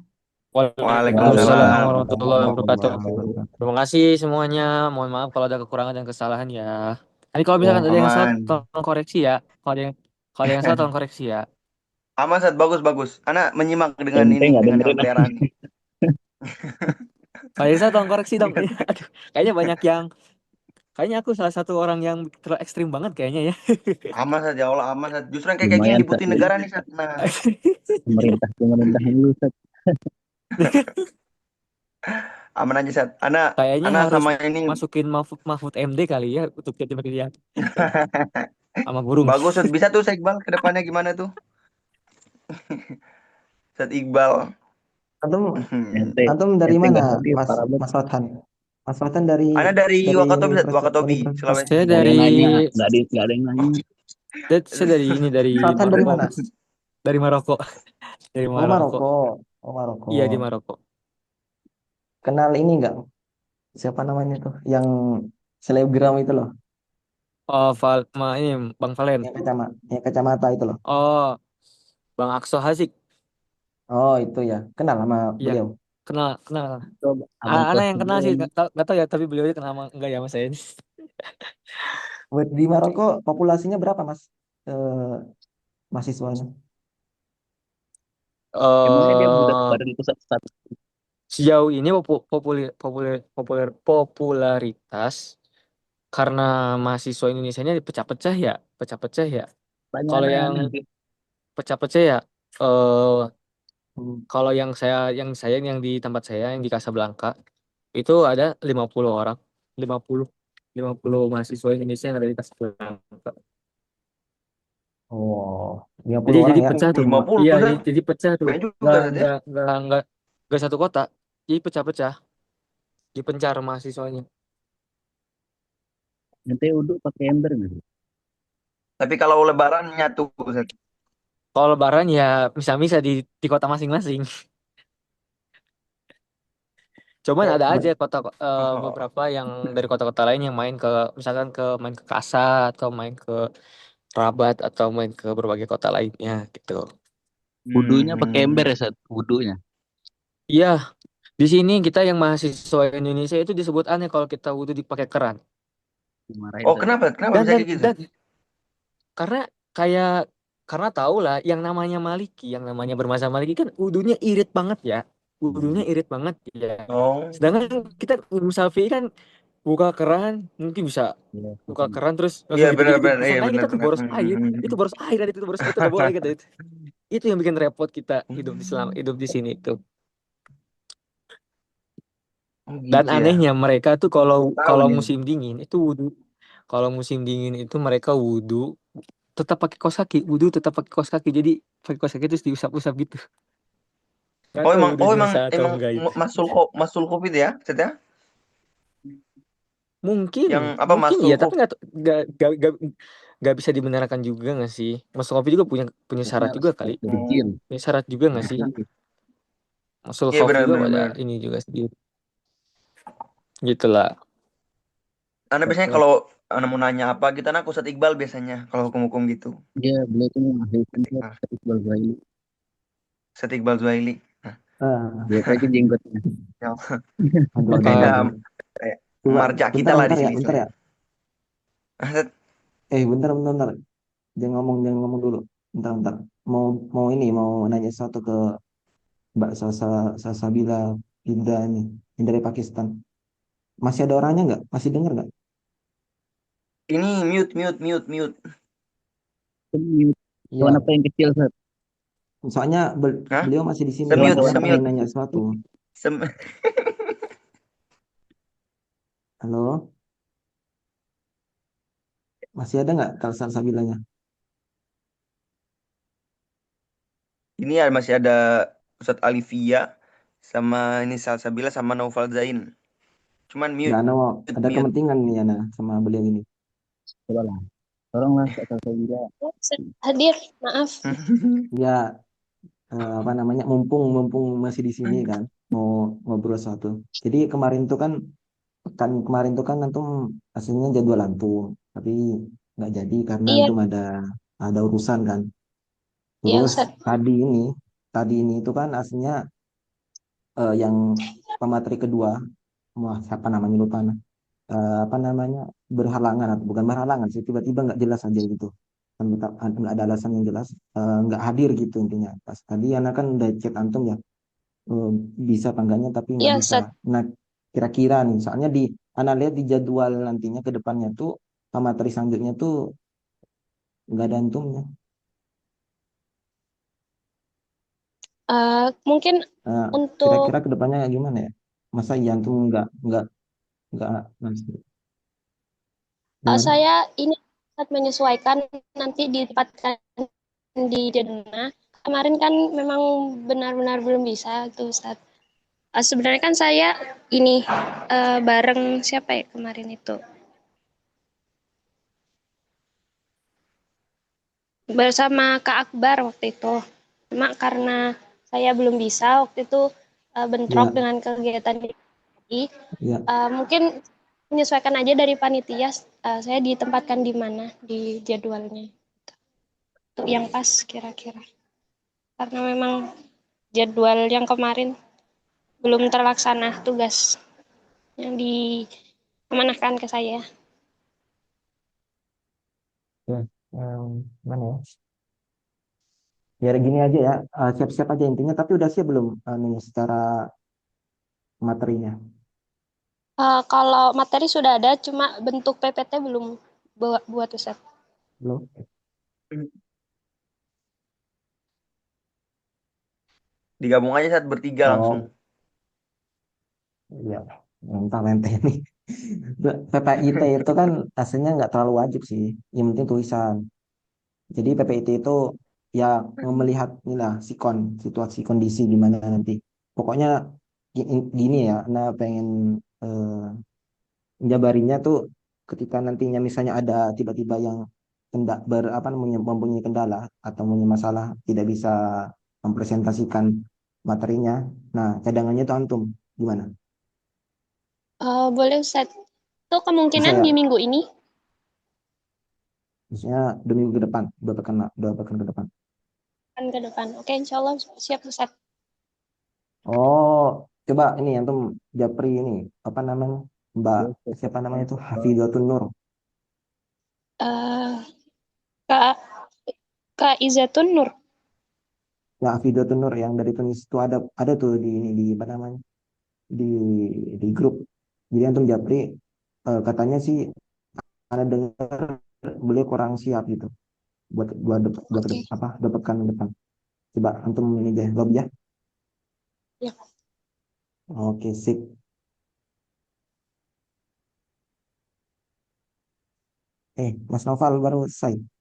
Waalaikumsalam Waalaikumsalam. warahmatullahi wabarakatuh. Wabarakatuh. Terima kasih semuanya. Mohon maaf kalau ada kekurangan dan kesalahan ya. Nanti kalau misalkan ada yang salah, Aman. tolong koreksi ya. Kalau ada yang salah, tolong koreksi ya. Aman Ustadz, bagus bagus. Anak menyimak dengan Ente ini, nggak dengan dengerin. pemeliharaan. Kalau yang salah, tolong koreksi dong. Aduh, kayaknya banyak yang, kayaknya aku salah satu orang yang terlalu ekstrim banget kayaknya ya. Aman Ustadz, ya Allah aman Ustadz. Justru yang kayak gini Lumayan yang dibutuhin Ustadz. negara nih Ustadz. Nah, Pemerintah dulu Ustadz. aman aja Ustadz. Anak Kayaknya anak harus sama ini masukin Mahfud MD kali ya untuk jadi pemilihan sama burung. bagus Ustadz. Bisa tuh Ustadz Iqbal ke depannya gimana tuh? Ustadz Iqbal. Antum dari ente nggak mana, hadir, Mas parah banget. Mas Fathan? Mas Fathan dari Anak dari Wakatobi Ustadz, Universitas Wakatobi, Universitas. Saya Sulawesi. Nggak ada yang nanya, dari nggak ada yang nanya. saya dari ini dari Fathan dari Maroko. mana? Dari Maroko. Dari Oh, Maroko. Maroko. Oh, Maroko. Iya di Maroko. Kenal ini enggak? Siapa namanya tuh? Yang selebgram itu loh, Oh, ini Bang Valen. yang kacamata itu loh. Oh, Bang Akso Hasik. Oh, itu ya. Kenal sama Iya, beliau. kenal. Coba abang Anak yang posting kenal sih, dulu. nggak tahu ya, tapi beliau kenal sama enggak ya mas saya ini. Buat di Maroko populasinya berapa, Mas? Eh, mahasiswanya. Emangnya dia budak Eh, badan pusat status. sejauh ini popularitas karena mahasiswa Indonesia ini pecah-pecah ya, pecah-pecah ya. Tanya Kalau anak yang nanti. pecah-pecah ya, eh Hmm. kalau yang di tempat saya yang di Casablanca itu ada 50 orang, 50 50 mahasiswa Indonesia yang ada di Casablanca. Oh, 50 Jadi orang ya. pecah tuh. 50 Iya, Ustadz. jadi pecah tuh. Banyak juga Nggak Ustadz ya. nggak nggak nggak nggak satu kota. Jadi pecah-pecah, dipencar mahasiswanya. Ente udah pakai ember nggak sih? Tapi kalau lebaran nyatu Ustadz. Kalau Lebaran ya bisa-bisa di kota masing-masing. Cuman ada aja Oh. beberapa yang dari kota-kota lain yang main ke misalkan main ke Kasa atau main ke Rabat atau main ke berbagai kota lainnya gitu. Wudunya pakai ember Hmm. ya Sat? Wudunya. Iya, di sini kita yang mahasiswa Indonesia itu disebut aneh kalau kita wudhu dipakai keran. Dimarahin Oh, Sat. kenapa? Kenapa Dan bisa dan kayak gitu? dan karena kayak karena tahu lah yang namanya Maliki, yang namanya bermazhab Maliki kan wudhunya irit banget ya. Wudhunya irit banget ya. Oh. Sedangkan kita Musafi kan buka keran mungkin bisa Iya, buka paham. keran terus Iya langsung gitu-gitu. benar-benar. Iya Seenggaknya kita tuh benar-benar. boros air, itu boros air dan itu boros air itu udah boleh gitu. Itu yang bikin repot kita hidup di sini itu. Oh, Dan gitu ya. anehnya mereka tuh kalau Tahu kalau nih. musim dingin itu wudhu. Kalau musim dingin itu mereka wudhu tetap pakai kaos kaki, wudhu tetap pakai kaos kaki. Jadi pakai kaos kaki terus diusap-usap gitu. Gak Oh tahu emang, wudhunya sah atau emang enggak itu. masul covid ya, Ustadz ya? Mungkin, Yang apa mungkin masul iya, tapi nggak bisa dibenarkan juga nggak sih? Mas Kopi juga punya punya syarat juga kali. Dari jin. Punya syarat juga nggak sih? Masul Iya Khawf juga pada benar-benar. ini juga sedikit. Gitulah. Anda biasanya kalau mau nanya apa kita aku Ustadz Iqbal biasanya kalau hukum-hukum gitu. Dia beliau tuh mengakhirkan Sat Iqbal Zaili. Ustadz Iqbal Zuhaili. Ah, Lihat aja jenggotnya. Ya, aduh, Bakal beda aduh. kayak Coba, marja kita bentar, lah di bentar ya, sini bentar ya. istilahnya. Ustadz, Bentar. Jangan ngomong dulu. Bentar. Mau mau ini mau nanya sesuatu ke Mbak Salsabila Indra ini, yang dari Pakistan. Masih ada orangnya nggak? Masih dengar nggak? ini mute. Hewan Iya, apa yang kecil Sat? soalnya Hah? beliau masih di sini. Hewan Semute, Saya hewan apa pengen yang semute. nanya kecil? sesuatu. Sem Halo, masih ada nggak Kak Salsabilanya? ini ya masih ada Ustadz Alivia sama ini Salsabila sama Naufal Zain. Cuman Nggak mute, ada mute. kepentingan nih Ana sama beliau ini. Coba lah. Tolonglah Kak Salsabila. Hadir, maaf. Ya, apa namanya? Mumpung masih di sini kan. mau ngobrol satu. Jadi kemarin tuh kan antum aslinya jadwal antum, tapi nggak jadi karena Iya, antum ada urusan kan. iya Terus Ustadz. tadi ini itu kan aslinya yang pemateri kedua, wah siapa namanya lupa. Apa namanya berhalangan atau bukan berhalangan sih, tiba-tiba nggak jelas aja gitu kan, nggak ada alasan yang jelas, nggak hadir gitu intinya. Pas tadi anak kan udah chat antum ya, eh, bisa apa enggaknya tapi nggak Iya bisa. Ustadz. Nah kira-kira nih soalnya anak lihat di jadwal nantinya ke depannya tuh materi selanjutnya tuh nggak ada antumnya. Mungkin Nah, untuk kira-kira ke depannya gimana ya, masa iya antum nggak gimana. saya ini Ustadz menyesuaikan nanti ditempatkan di Jeddah. Kemarin kan memang benar-benar belum bisa tuh Ustadz. Sebenarnya kan saya ini bareng siapa ya kemarin itu? Bersama Kak Akbar waktu itu. Cuma karena saya belum bisa waktu itu bentrok Ya, dengan kegiatan di ya. mungkin menyesuaikan aja dari panitia saya ditempatkan di mana di jadwalnya untuk yang pas kira-kira. Karena memang jadwal yang kemarin belum terlaksana tugas yang diamanahkan ke saya. Ya, mana ya? Ya gini aja ya, siap-siap aja intinya. Tapi udah siap belum nih secara materinya? Kalau materi sudah ada, cuma bentuk PPT belum buat Ustaz. Belum? Digabung aja saat bertiga langsung. Oh, ya. Entah ente nih. PPIT itu kan aslinya nggak terlalu wajib sih. Yang penting tulisan. Jadi PPIT itu ya melihat inilah situasi kondisi gimana nanti. Pokoknya gini ya, nah pengen menjabarinya tuh ketika nantinya misalnya ada tiba-tiba yang apa namanya mempunyai kendala atau mempunyai masalah tidak bisa mempresentasikan materinya. Nah, cadangannya tuh antum gimana? Boleh Ustaz. Itu Bisa kemungkinan di ya? minggu ini, Misalnya 2 minggu ke depan, dua pekan ke depan. kan ke depan. Oke, insya Allah siap Ustaz. Oh, coba ini antum japri ini apa namanya? Mbak Ya, Ustaz. siapa namanya itu Hafizatun Nur. Eh, Kak, Kak Izatun Nur. Ya, Hafizatun Nur yang dari Tunis itu ada tuh di apa namanya? di di grup. Jadi antum japri, katanya sih ada dengar beliau kurang siap gitu buat Oke, apa dua pekan depan. Coba antum ini deh lobby ya. ya. Oke, sip. Mas Noval baru selesai.